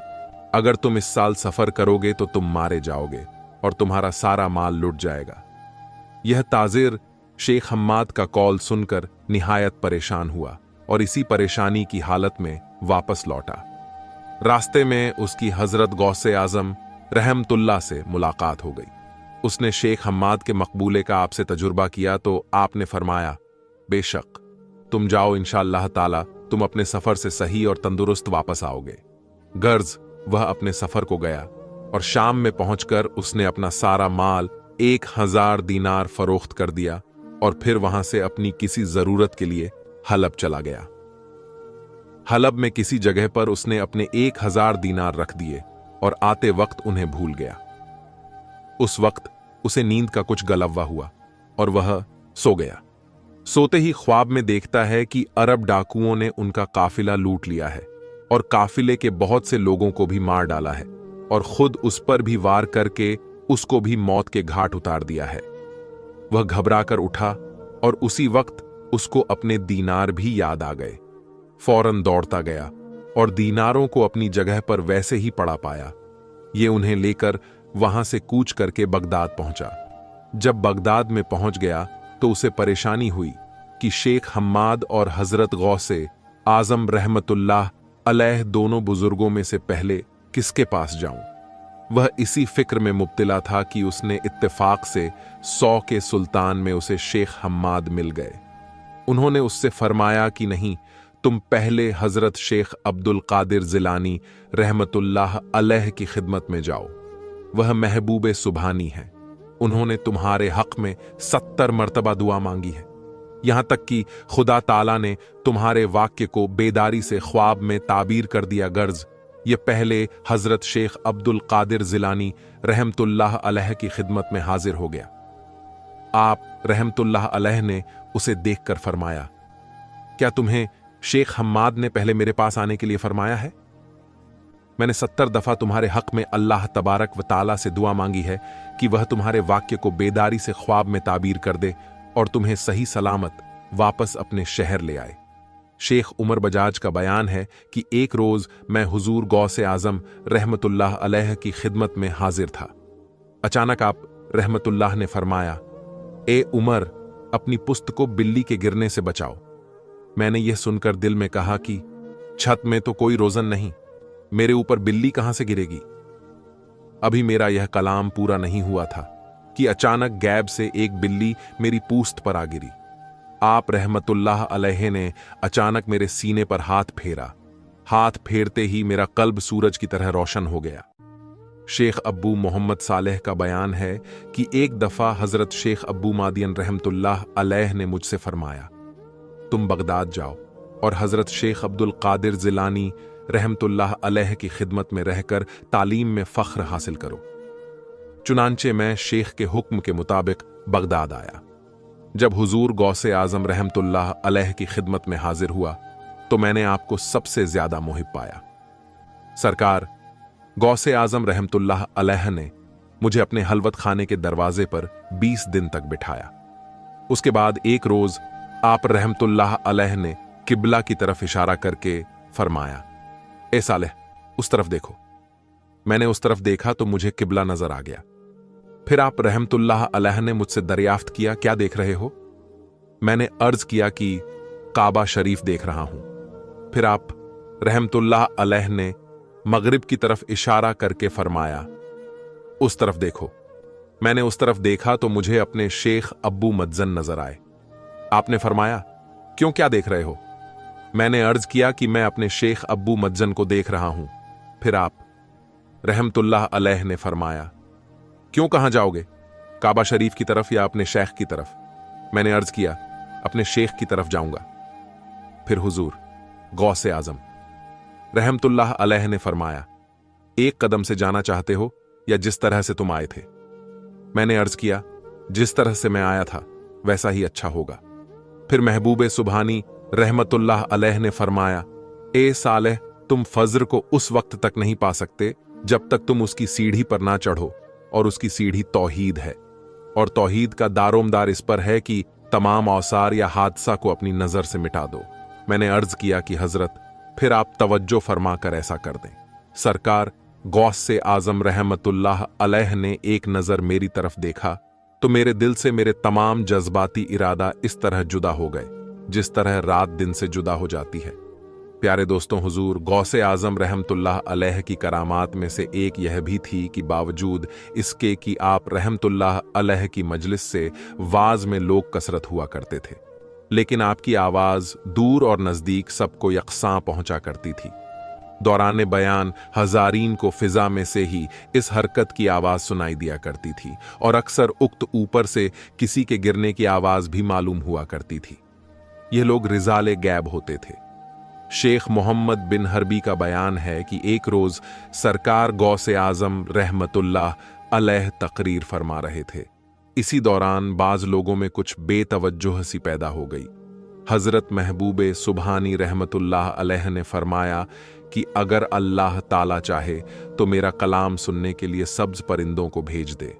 अगर तुम इस साल सफर करोगे तो तुम मारे जाओगे और तुम्हारा सारा माल लुट जाएगा। यह ताजिर शेख हम्माद का कौल सुनकर निहायत परेशान हुआ और इसी परेशानी की हालत में वापस लौटा। रास्ते में उसकी हजरत गौसे आजम रहमतुल्लाह से मुलाकात हो गई। उसने शेख हम्माद के मकबूले का आपसे तजुर्बा किया तो आपने फरमाया, बेशक तुम जाओ, इंशाअल्लाह ताला तुम अपने सफर से सही और तंदुरुस्त वापस आओगे। गर्ज वह अपने सफर को गया और शाम में पहुंचकर उसने अपना सारा माल 1000 दीनार फरोख्त कर दिया और फिर वहां से अपनी किसी जरूरत के लिए हलब चला गया। हलब में किसी जगह पर उसने अपने 1000 दीनार रख दिए और आते वक्त उन्हें भूल गया। उस वक्त उसे नींद का कुछ गलव्वा हुआ और वह सो गया। सोते ही ख्वाब में देखता है कि अरब डाकुओं ने उनका काफिला लूट लिया है और काफिले के बहुत से लोगों को भी मार डाला है और खुद उस पर भी वार करके उसको भी मौत के घाट उतार दिया है। वह घबराकर उठा और उसी वक्त उसको अपने दीनार भी याद आ गए। फौरन दौड़ता गया और दीनारों को अपनी जगह पर वैसे ही पड़ा पाया। ये उन्हें लेकर वहां से कूच करके बगदाद पहुंचा। जब बगदाद में पहुंच गया तो उसे परेशानी हुई कि शेख हम्माद और हजरत गौसे आजम रहमतुल्लाह अलैह दोनों बुजुर्गों में से पहले किसके पास जाऊं। वह इसी फिक्र में मुब्तिला था कि उसने इत्तेफाक से 100 के सुल्तान में उसे शेख हम्माद मिल गए। उन्होंने उससे फरमाया कि नहीं, तुम पहले हजरत शेख अब्दुल कादिर जिलानी रहमतुल्लाह अलैह की खिदमत में जाओ। वह महबूबे सुभानी है। उन्होंने तुम्हारे हक में 70 मर्तबा दुआ मांगी है। यहां तक कि खुदा ताला ने तुम्हारे वाक्य को बेदारी से ख्वाब में ताबीर कर दिया। गर्ज ये पहले हजरत शेख अब्दुल कादिर जिलानी रहमतुल्लाह अलैह की खिदमत में हाजिर हो गया। आप रहमतुल्लाह अलैह ने उसे देखकर फरमाया, क्या तुम्हें शेख हम्माद ने पहले मेरे पास आने के लिए फरमाया है? मैंने 70 दफा तुम्हारे हक में अल्लाह तबारक व ताला से दुआ मांगी है कि वह तुम्हारे वाक्य को बेदारी से ख्वाब में ताबीर कर दे और तुम्हें सही सलामत वापस अपने शहर ले आए। शेख उमर बजाज का बयान है कि एक रोज मैं हुजूर गौसे आजम रहमतुल्लाह अलैह की खिदमत में हाजिर था। अचानक आप रहमतुल्लाह ने फरमाया, ए उमर, अपनी पुस्त को बिल्ली के गिरने से बचाओ। मैंने यह सुनकर दिल में कहा कि छत में तो कोई रोजन नहीं, मेरे ऊपर बिल्ली कहां से गिरेगी। अभी मेरा यह कलाम पूरा नहीं हुआ था कि अचानक गैब से एक बिल्ली मेरी पूस्त पर आ गिरी। आप रहमतुल्लाह अलैह ने अचानक मेरे सीने पर हाथ फेरा। हाथ फेरते ही मेरा कल्ब सूरज की तरह रोशन हो गया। शेख अब्बू मोहम्मद सालेह का बयान है कि एक दफा हजरत शेख अब्बू मादियन रहमतुल्लाह अलैह ने मुझसे फरमाया, तुम बगदाद जाओ और हजरत शेख अब्दुल कादिर जिलानी रहमतुल्लाह अलैह की खिदमत में रहकर तालीम में फख्र हासिल करो। चुनांचे मैं शेख के हुक्म के मुताबिक बगदाद आया। जब हुजूर गौसे आजम रहमतुल्लाह अलैह की खिदमत में हाजिर हुआ तो मैंने आपको सबसे ज्यादा मुहिब पाया। सरकार गौसे आजम रहमतुल्लाह अलैह ने मुझे अपने हलवत खाने के दरवाजे पर 20 दिन तक बिठाया। उसके बाद एक रोज आप रहमतुल्लाह अलैह ने किबला की तरफ इशारा करके फरमाया, ए सालेह, उस तरफ देखो। मैंने उस तरफ देखा तो मुझे किबला नजर आ गया। फिर आप रहमतुल्लाह अलैह ने मुझसे दरियाफ्त किया, क्या देख रहे हो? मैंने अर्ज किया कि काबा शरीफ देख रहा हूं। फिर आप रहमतुल्लाह अलैह ने मगरिब की तरफ इशारा करके फरमाया, उस तरफ देखो। मैंने उस तरफ देखा तो मुझे अपने शेख अब्बू मज्जन नजर आए। आपने फरमाया, क्यों, क्या देख रहे हो? मैंने अर्ज किया कि मैं अपने शेख अब्बू मज्जन को देख रहा हूं। फिर आप रहमतुल्लाह अलैह ने फरमाया, क्यों, कहां जाओगे? काबा शरीफ की तरफ या अपने शेख की तरफ? मैंने अर्ज किया, अपने शेख की तरफ जाऊंगा। फिर हुजूर गौसे आजम रहमतुल्लाह अलैह ने फरमाया, एक कदम से जाना चाहते हो या जिस तरह से तुम आए थे? मैंने अर्ज किया, जिस तरह से मैं आया था वैसा ही अच्छा होगा। फिर महबूब सुबहानी रहमतुल्लाह अलैह ने फरमाया, ए सालेह, तुम फज्र को उस वक्त तक नहीं पा सकते जब तक तुम उसकी सीढ़ी पर ना चढ़ो, और उसकी सीढ़ी तौहीद है, और तौहीद का दारोमदार इस पर है कि तमाम औसार या हादसा को अपनी नजर से मिटा दो। मैंने अर्ज किया कि हजरत, फिर आप तवज्जो फरमा कर ऐसा कर दें। सरकार गौस से आजम रहमतुल्लाह अलैह ने एक नजर मेरी तरफ देखा तो मेरे दिल से मेरे तमाम जज्बाती इरादा इस तरह जुदा हो गए जिस तरह रात दिन से जुदा हो जाती है। प्यारे दोस्तों, हुजूर गौसे आजम रहमतुल्लाह अलैह की करामात में से एक यह भी थी कि बावजूद इसके कि आप रहमतुल्लाह अलैह की मजलिस से वाज में लोग कसरत हुआ करते थे, लेकिन आपकी आवाज दूर और नजदीक सबको यकसां पहुंचा करती थी। दौरान बयान हजारीन को फिजा में से ही इस हरकत की आवाज सुनाई दिया करती थी और अक्सर उक्त ऊपर से किसी के गिरने की आवाज भी मालूम हुआ करती थी। ये लोग रिजाले गैब होते थे। शेख मोहम्मद बिन हरबी का बयान है कि एक रोज सरकार गौसे आजम रहमतुल्लाह अलैह तकरीर फरमा रहे थे। इसी दौरान बाज लोगों में कुछ बेतवज्जो सी पैदा हो गई। हजरत महबूब सुबहानी रहमतुल्लाह अलैह ने फरमाया कि अगर अल्लाह ताला चाहे तो मेरा कलाम सुनने के लिए सब्ज परिंदों को भेज दे।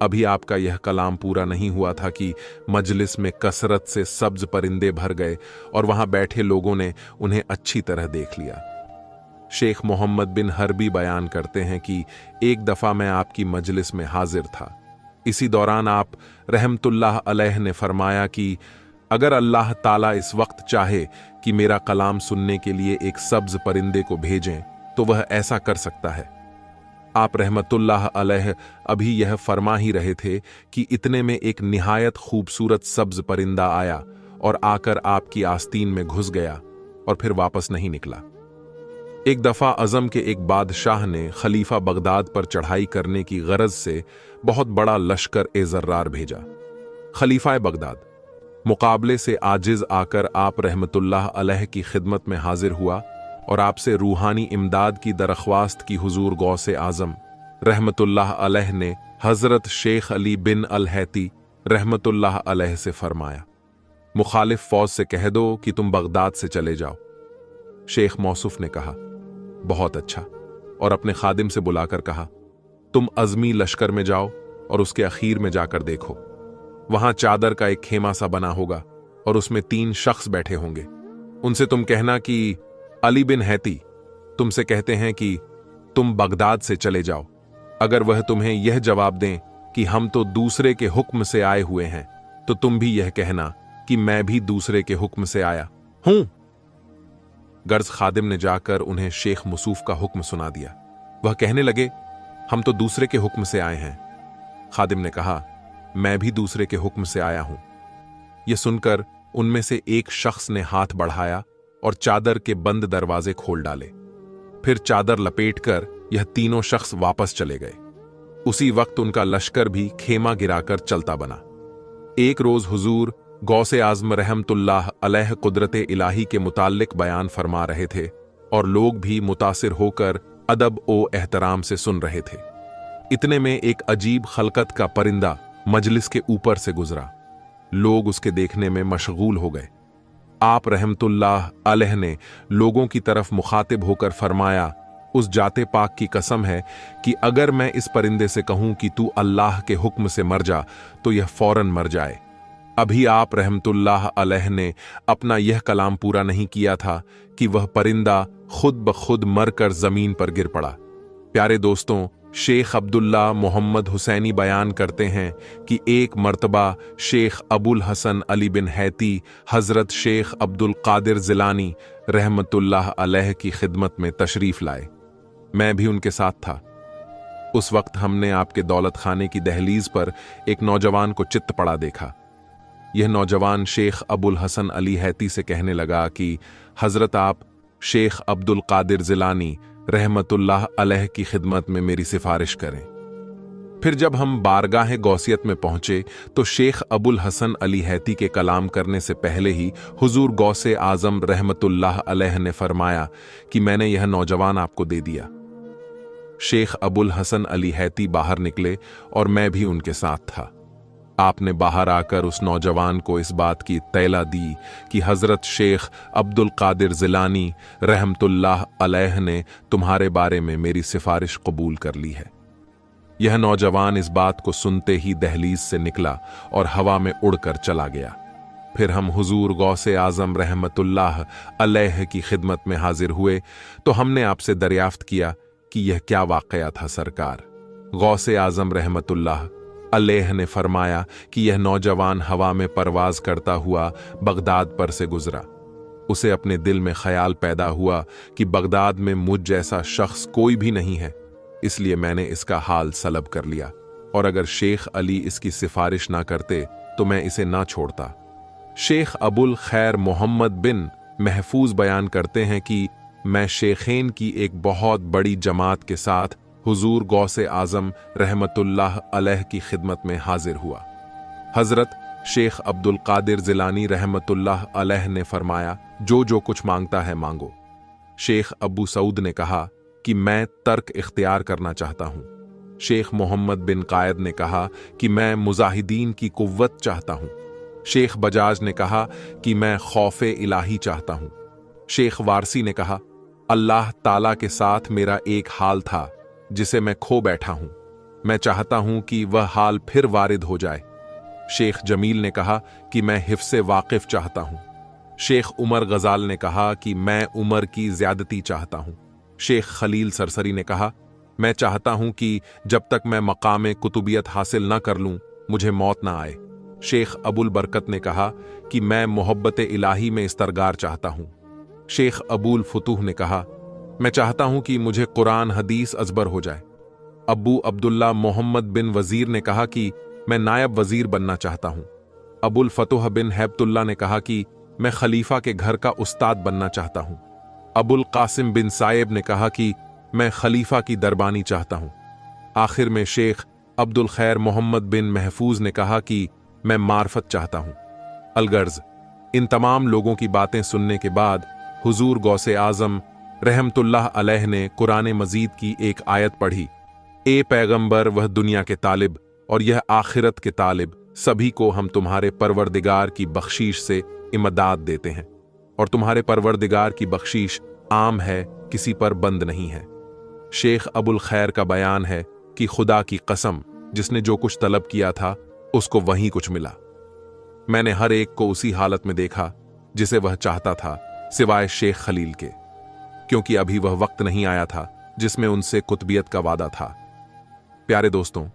अभी आपका यह कलाम पूरा नहीं हुआ था कि मजलिस में कसरत से सब्ज परिंदे भर गए और वहां बैठे लोगों ने उन्हें अच्छी तरह देख लिया। शेख मोहम्मद बिन हरबी बयान करते हैं कि एक दफा मैं आपकी मजलिस में हाजिर था। इसी दौरान आप रहमतुल्लाह अलैह ने फरमाया कि अगर अल्लाह ताला इस वक्त चाहे कि मेरा कलाम सुनने के लिए एक सब्ज परिंदे को भेजें तो वह ऐसा कर सकता है। आप रहमतुल्लाह अलैह अभी यह फरमा ही रहे थे कि इतने में एक निहायत खूबसूरत सब्ज परिंदा आया और आकर आपकी आस्तीन में घुस गया और फिर वापस नहीं निकला। एक दफा अजम के एक बादशाह ने खलीफा बगदाद पर चढ़ाई करने की गरज से बहुत बड़ा लश्कर ए जर्रार भेजा। खलीफा बगदाद मुकाबले से आजिज आकर आप रहमतुल्लाह अलैह की खिदमत में हाजिर हुआ और आपसे रूहानी इमदाद की दरख्वास्त की। हुजूर गौसे आजम रहमतुल्लाह अलैह ने हजरत शेख अली बिन अल हैती रहमतुल्लाह अलैह से फरमाया, मुखालिफ फौज से कह दो कि तुम बगदाद से चले जाओ। शेख मौसूफ ने कहा, बहुत अच्छा, और अपने खादिम से बुलाकर कहा, तुम अज़मी लश्कर में जाओ और उसके अखीर में जाकर देखो। वहां चादर का एक खेमा सा बना होगा और उसमें 3 शख्स बैठे होंगे। उनसे तुम कहना कि अली बिन हैती तुमसे कहते हैं कि तुम बगदाद से चले जाओ। अगर वह तुम्हें यह जवाब दें कि हम तो दूसरे के हुक्म से आए हुए हैं, तो तुम भी यह कहना कि मैं भी दूसरे के हुक्म से आया हूं। गर्ज खादिम ने जाकर उन्हें शेख मुसूफ का हुक्म सुना दिया। वह कहने लगे, हम तो दूसरे के हुक्म से आए हैं। खादिम ने कहा, मैं भी दूसरे के हुक्म से आया हूं। यह सुनकर उनमें से एक शख्स ने हाथ बढ़ाया और चादर के बंद दरवाजे खोल डाले। फिर चादर लपेटकर यह तीनों शख्स वापस चले गए। उसी वक्त उनका लश्कर भी खेमा गिराकर चलता बना। एक रोज हुजूर गौसे आज़म रहमतुल्लाह अलैह कुदरत इलाही के मुताल्लिक बयान फरमा रहे थे और लोग भी मुतासिर होकर अदब ओ एहतराम से सुन रहे थे। इतने में एक अजीब खलकत का परिंदा मजलिस के ऊपर से गुजरा। लोग उसके देखने में मशगूल हो गए। आप रहमतुल्लाह अलैह ने लोगों की तरफ मुखातिब होकर फरमाया, उस जाते पाक की कसम है कि अगर मैं इस परिंदे से कहूं कि तू अल्लाह के हुक्म से मर जा, तो यह फौरन मर जाए। अभी आप रहमतुल्लाह अलैह ने अपना यह कलाम पूरा नहीं किया था कि वह परिंदा खुद ब खुद मरकर जमीन पर गिर पड़ा। प्यारे दोस्तों, शेख अब्दुल्ला मोहम्मद हुसैनी बयान करते हैं कि एक मर्तबा शेख अबुल हसन अली बिन हैती हजरत शेख अब्दुल कादिर जिलानी रहमतुल्लाह अलैह की खिदमत में तशरीफ लाए। मैं भी उनके साथ था। उस वक्त हमने आपके दौलत खाने की दहलीज पर एक नौजवान को चित्त पड़ा देखा। यह नौजवान शेख अबुल हसन अली हैती से कहने लगा कि हजरत आप शेख अब्दुल कादिर जिलानी रहमतुल्लाह अलैह की खिदमत में मेरी सिफारिश करें। फिर जब हम बारगाह गौसियत में पहुंचे तो शेख अबुल हसन अली हैती के कलाम करने से पहले ही हुजूर गौसे आजम रहमतुल्लाह अलैह ने फरमाया कि मैंने यह नौजवान आपको दे दिया। शेख अबुल हसन अली हैती बाहर निकले और मैं भी उनके साथ था। आपने बाहर आकर उस नौजवान को इस बात की इत्तला दी कि हजरत शेख अब्दुल कादिर जिलानी रहमतुल्लाह अलैह ने तुम्हारे बारे में मेरी सिफारिश कबूल कर ली है। यह नौजवान इस बात को सुनते ही दहलीज से निकला और हवा में उड़कर चला गया। फिर हम हुजूर गौसे आजम रहमतुल्लाह अलैह की खिदमत में हाजिर हुए तो हमने आपसे दरियाफ्त किया कि यह क्या वाकया था। सरकार गौसे आजम रहमतुल्लाह अलैह ने फरमाया कि यह नौजवान हवा में परवाज करता हुआ बगदाद पर से गुजरा। उसे अपने दिल में ख्याल पैदा हुआ कि बगदाद में मुझ जैसा शख्स कोई भी नहीं है, इसलिए मैंने इसका हाल सलब कर लिया और अगर शेख अली इसकी सिफारिश ना करते तो मैं इसे ना छोड़ता। शेख अबुल खैर मोहम्मद बिन महफूज बयान करते हैं कि मैं शेखेन की एक बहुत बड़ी जमात के साथ हुजूर गौसे आजम रहमतुल्लाह अलैह की खिदमत में हाजिर हुआ। हजरत शेख अब्दुल कादिर जिलानी रहमतुल्लाह अलैह ने फरमाया, जो जो कुछ मांगता है मांगो। शेख अबू सऊद ने कहा कि मैं तर्क इख्तियार करना चाहता हूं। शेख मोहम्मद बिन कायद ने कहा कि मैं मुजाहिदीन की कुव्वत चाहता हूं। शेख बजाज ने कहा कि मैं खौफे इलाही चाहता हूं। शेख वारसी ने कहा, अल्लाह ताला के साथ मेरा एक हाल था जिसे मैं खो बैठा हूं, मैं चाहता हूं कि वह हाल फिर वारिद हो जाए। शेख जमील ने कहा कि मैं हिफ्से वाकिफ चाहता हूं। शेख उमर गजाल ने कहा कि मैं उमर की ज्यादती चाहता हूं। शेख खलील सरसरी ने कहा, मैं चाहता हूं कि जब तक मैं मकाम कुतुबियत हासिल न कर लूं मुझे मौत ना आए। शेख अबुल बरकत ने कहा कि मैं मोहब्बत इलाही में इस्तरगार चाहता हूं। शेख अबुल फुतूह ने कहा, मैं चाहता हूं कि मुझे कुरान हदीस अजबर हो जाए। अब्बू अब्दुल्ला मोहम्मद बिन वजीर ने कहा कि मैं नायब वजीर बनना चाहता हूं। अबुल फतुह बिन हैबतुल्ला ने कहा कि मैं खलीफा के घर का उस्ताद बनना चाहता हूं। अबुल कासिम बिन साइब ने कहा कि मैं खलीफा की दरबानी चाहता हूं। आखिर में शेख अब्दुल खैर मोहम्मद बिन महफूज ने कहा कि मैं मार्फत चाहता हूं। अलगर्ज इन तमाम लोगों की बातें सुनने के बाद हुजूर गौसे आजम रहमतुल्लाह अलैह ने कुरान मजीद की एक आयत पढ़ी, ए पैगंबर वह दुनिया के तालिब और यह आखिरत के तालिब, सभी को हम तुम्हारे परवरदिगार की बख्शीश से इमदाद देते हैं और तुम्हारे परवरदिगार की बख्शीश आम है, किसी पर बंद नहीं है। शेख अबुल खैर का बयान है कि खुदा की कसम, जिसने जो कुछ तलब किया था उसको वहीं कुछ मिला। मैंने हर एक को उसी हालत में देखा जिसे वह चाहता था, सिवाय शेख खलील के, क्योंकि अभी वह वक्त नहीं आया था जिसमें उनसे कुतबियत का वादा था। प्यारे दोस्तों,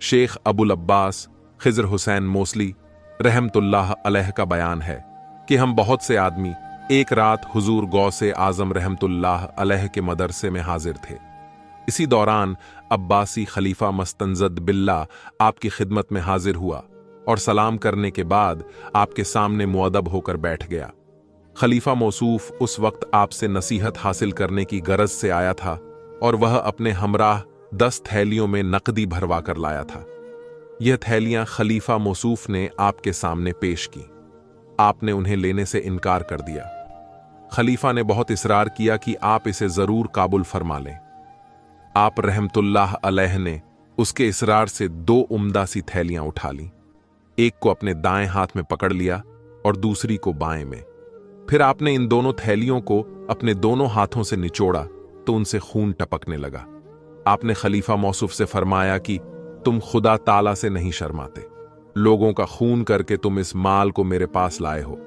शेख अबुल अब्बास खिजर हुसैन मोसली रहमतुल्लाह अलैह का बयान है कि हम बहुत से आदमी एक रात हुजूर गौसे आजम रहमतुल्लाह अलैह के मदरसे में हाजिर थे। इसी दौरान अब्बासी खलीफा मस्तंजद बिल्ला आपकी खिदमत में हाजिर हुआ और सलाम करने के बाद आपके सामने मुअद्दब होकर बैठ गया। खलीफा मौसूफ उस वक्त आपसे नसीहत हासिल करने की गरज से आया था और वह अपने हमराह 10 थैलियों में नकदी भरवा कर लाया था। यह थैलियां खलीफा मौसूफ ने आपके सामने पेश की। आपने उन्हें लेने से इनकार कर दिया। खलीफा ने बहुत इसरार किया कि आप इसे जरूर काबुल फरमा लें। आप रहमतुल्लाह अलैह ने उसके इसरार से 2 उम्दा सी थैलियां उठा लीं। एक को अपने दाएं हाथ में पकड़ लिया और दूसरी को बाएं में। फिर आपने इन दोनों थैलियों को अपने दोनों हाथों से निचोड़ा तो उनसे खून टपकने लगा। आपने खलीफा मौसूफ से फरमाया कि तुम खुदा ताला से नहीं शर्माते, लोगों का खून करके तुम इस माल को मेरे पास लाए हो।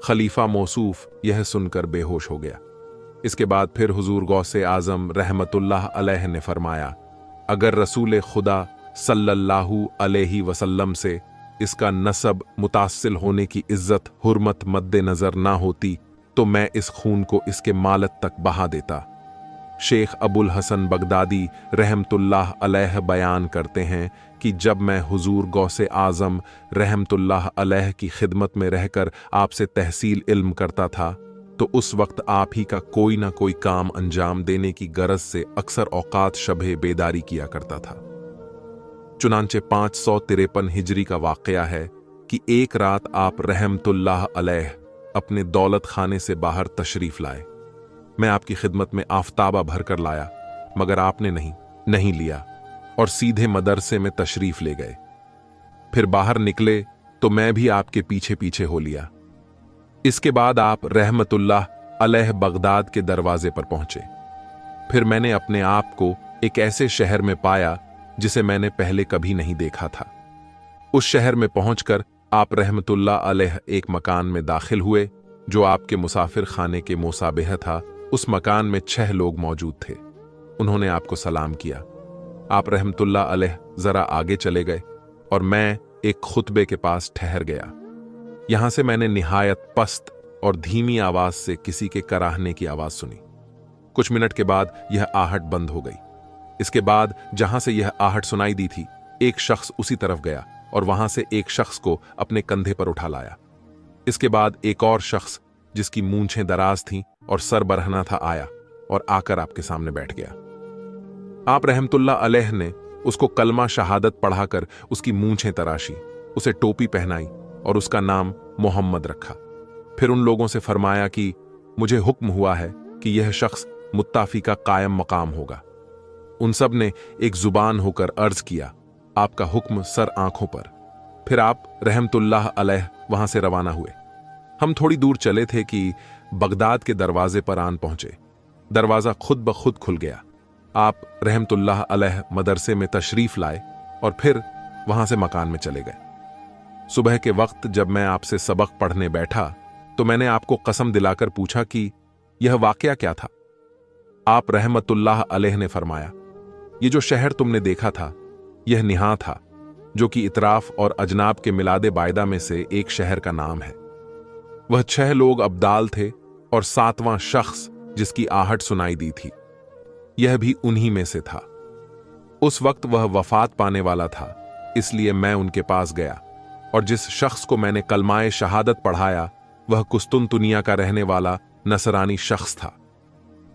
खलीफा मौसूफ यह सुनकर बेहोश हो गया। इसके बाद फिर हुजूर गौसे आजम रहमतुल्लाह अलैह ने फरमाया, अगर रसूल खुदा सल्लल्लाहु अलैहि वसल्लम से इसका नसब मुतासिल होने की इज्जत हुर्मत मद्देनजर ना होती तो मैं इस खून को इसके मालत तक बहा देता। शेख अबुल हसन बगदादी रहमतुल्लाह अलैह बयान करते हैं कि जब मैं हुजूर गौसे आजम रहमतुल्लाह अलैह की खिदमत में रहकर आपसे तहसील इल्म करता था तो उस वक्त आप ही का कोई ना कोई काम अंजाम देने की गरज से अक्सर औकात शबे बेदारी किया करता था। चुनांचे 553 हिजरी का वाकया है कि एक रात आप रहमतुल्लाह अलैह अपने दौलत खाने से बाहर तशरीफ लाए। मैं आपकी खिदमत में आफ्ताबा भर कर लाया, मगर आपने नहीं लिया और सीधे मदरसे में तशरीफ ले गए। फिर बाहर निकले तो मैं भी आपके पीछे पीछे हो लिया। इसके बाद आप रहमतुल्लाह अलैह बगदाद के दरवाजे पर पहुंचे। फिर मैंने अपने आप को एक ऐसे शहर में पाया जिसे मैंने पहले कभी नहीं देखा था। उस शहर में पहुंचकर आप रहमतुल्लाह अलैह एक मकान में दाखिल हुए जो आपके मुसाफिर खाने के मुसाबिह था। उस मकान में 6 लोग मौजूद थे। उन्होंने आपको सलाम किया। आप रहमतुल्लाह अलैह जरा आगे चले गए और मैं एक खुतबे के पास ठहर गया। यहां से मैंने निहायत पस्त और धीमी आवाज से किसी के कराहने की आवाज सुनी। कुछ मिनट के बाद यह आहट बंद हो गई। इसके बाद जहां से यह आहट सुनाई दी थी, एक शख्स उसी तरफ गया और वहां से एक शख्स को अपने कंधे पर उठा लाया। इसके बाद एक और शख्स जिसकी मूंछें दराज थीं और सर बरहना था आया और आकर आपके सामने बैठ गया। आप रहमतुल्लाह अलैह ने उसको कलमा शहादत पढ़ाकर उसकी मूंछें तराशी, उसे टोपी पहनाई और उसका नाम मोहम्मद रखा। फिर उन लोगों से फरमाया कि मुझे हुक्म हुआ है कि यह शख्स मुत्ताफी का कायम मकाम होगा। उन सब ने एक जुबान होकर अर्ज किया, आपका हुक्म सर आंखों पर। फिर आप रहमतुल्लाह अलैह वहां से रवाना हुए। हम थोड़ी दूर चले थे कि बगदाद के दरवाजे पर आन पहुंचे। दरवाजा खुद ब खुद खुल गया। आप रहमतुल्लाह अलैह मदरसे में तशरीफ लाए और फिर वहां से मकान में चले गए। सुबह के वक्त जब मैं आपसे सबक पढ़ने बैठा तो मैंने आपको कसम दिलाकर पूछा कि यह वाकया क्या था। आप रहमतुल्लाह अलैह ने फरमाया, ये जो शहर तुमने देखा था यह निहा था, जो कि इतराफ और अजनाब के मिलादे बायदा में से एक शहर का नाम है। वह 6 लोग अब्दाल थे और 7वां शख्स जिसकी आहट सुनाई दी थी यह भी उन्हीं में से था। उस वक्त वह वफात पाने वाला था, इसलिए मैं उनके पास गया और जिस शख्स को मैंने कलमाए शहादत पढ़ाया वह कुस्तुनतुनिया का रहने वाला नसरानी शख्स था।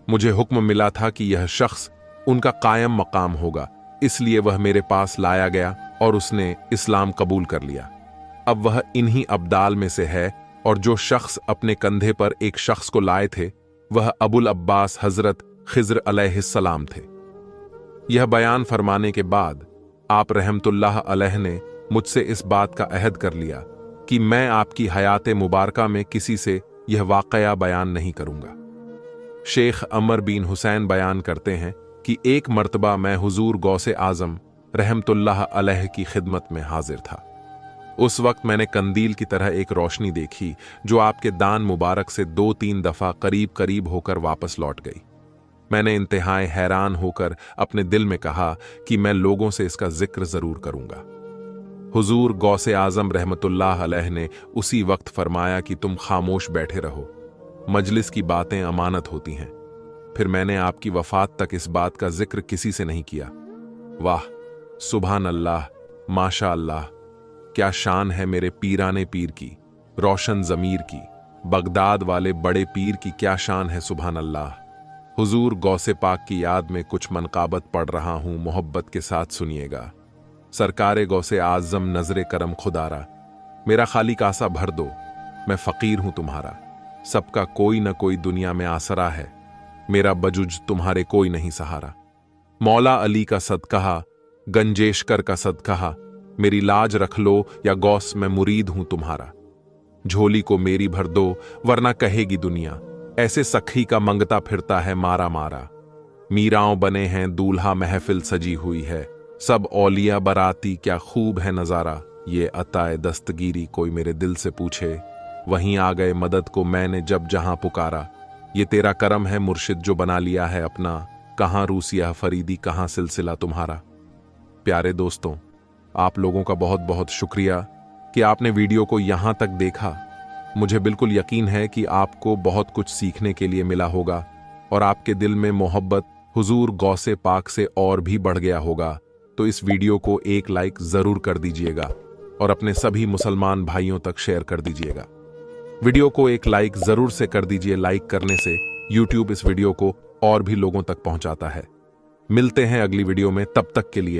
मुझे हुक्म मिला था कि यह शख्स उनका कायम मकाम होगा, इसलिए वह मेरे पास लाया गया और उसने इस्लाम कबूल कर लिया। अब वह इन्हीं अब्दाल में से है और जो शख्स अपने कंधे पर एक शख्स को लाए थे वह अबुल अब्बास हजरत खिज्र अलैहिस्सलाम थे। यह बयान फरमाने के बाद आप रहमतुल्लाह अलैह ने मुझसे इस बात का अहद कर लिया कि मैं आपकी हयात मुबारका में किसी से यह वाकया बयान नहीं करूंगा। शेख अमर बिन हुसैन बयान करते हैं कि एक मर्तबा मैं हुजूर गौसे आजम रहमतुल्लाह अलैह की खिदमत में हाजिर था। उस वक्त मैंने कंदील की तरह एक रोशनी देखी जो आपके दान मुबारक से 2-3 दफा करीब करीब होकर वापस लौट गई। मैंने इंतहाई हैरान होकर अपने दिल में कहा कि मैं लोगों से इसका जिक्र जरूर करूंगा। हुजूर गौसे आजम रहमतुल्लाह अलैह ने उसी वक्त फरमाया कि तुम खामोश बैठे रहो, मजलिस की बातें अमानत होती हैं। फिर मैंने आपकी वफात तक इस बात का जिक्र किसी से नहीं किया। वाह, सुभान अल्लाह, माशा अल्लाह, क्या शान है मेरे पीराने पीर की, रोशन जमीर की, बगदाद वाले बड़े पीर की क्या शान है, सुभान अल्लाह। हुजूर गौसे पाक की याद में कुछ मनकाबत पढ़ रहा हूं, मोहब्बत के साथ सुनिएगा। सरकारे गौसे आजम नजरे करम खुदारा, मेरा खाली कासा भर दो, मैं फकीर हूं तुम्हारा। सबका कोई न कोई दुनिया में आसरा है, मेरा बजुज तुम्हारे कोई नहीं सहारा। मौला अली का सदकहा, गंजेशकर का सदकहा, मेरी लाज रख लो या गौस मैं मुरीद हूं तुम्हारा। झोली को मेरी भर दो वरना कहेगी दुनिया, ऐसे सखी का मंगता फिरता है मारा मारा। मीराओं बने हैं दूल्हा, महफिल सजी हुई है, सब औलिया बराती, क्या खूब है नजारा। ये अताए दस्तगीरी कोई मेरे दिल से पूछे, वहीं आ गए मदद को मैंने जब जहां पुकारा। ये तेरा करम है मुर्शिद जो बना लिया है अपना, कहां रूसिया फरीदी कहां सिलसिला तुम्हारा। प्यारे दोस्तों, आप लोगों का बहुत बहुत शुक्रिया कि आपने वीडियो को यहां तक देखा। मुझे बिल्कुल यकीन है कि आपको बहुत कुछ सीखने के लिए मिला होगा और आपके दिल में मोहब्बत हुजूर गौसे पाक से और भी बढ़ गया होगा। तो इस वीडियो को एक लाइक जरूर कर दीजिएगा और अपने सभी मुसलमान भाइयों तक शेयर कर दीजिएगा। वीडियो को एक लाइक जरूर से कर दीजिए। लाइक करने से YouTube इस वीडियो को और भी लोगों तक पहुंचाता है। मिलते हैं अगली वीडियो में, तब तक के लिए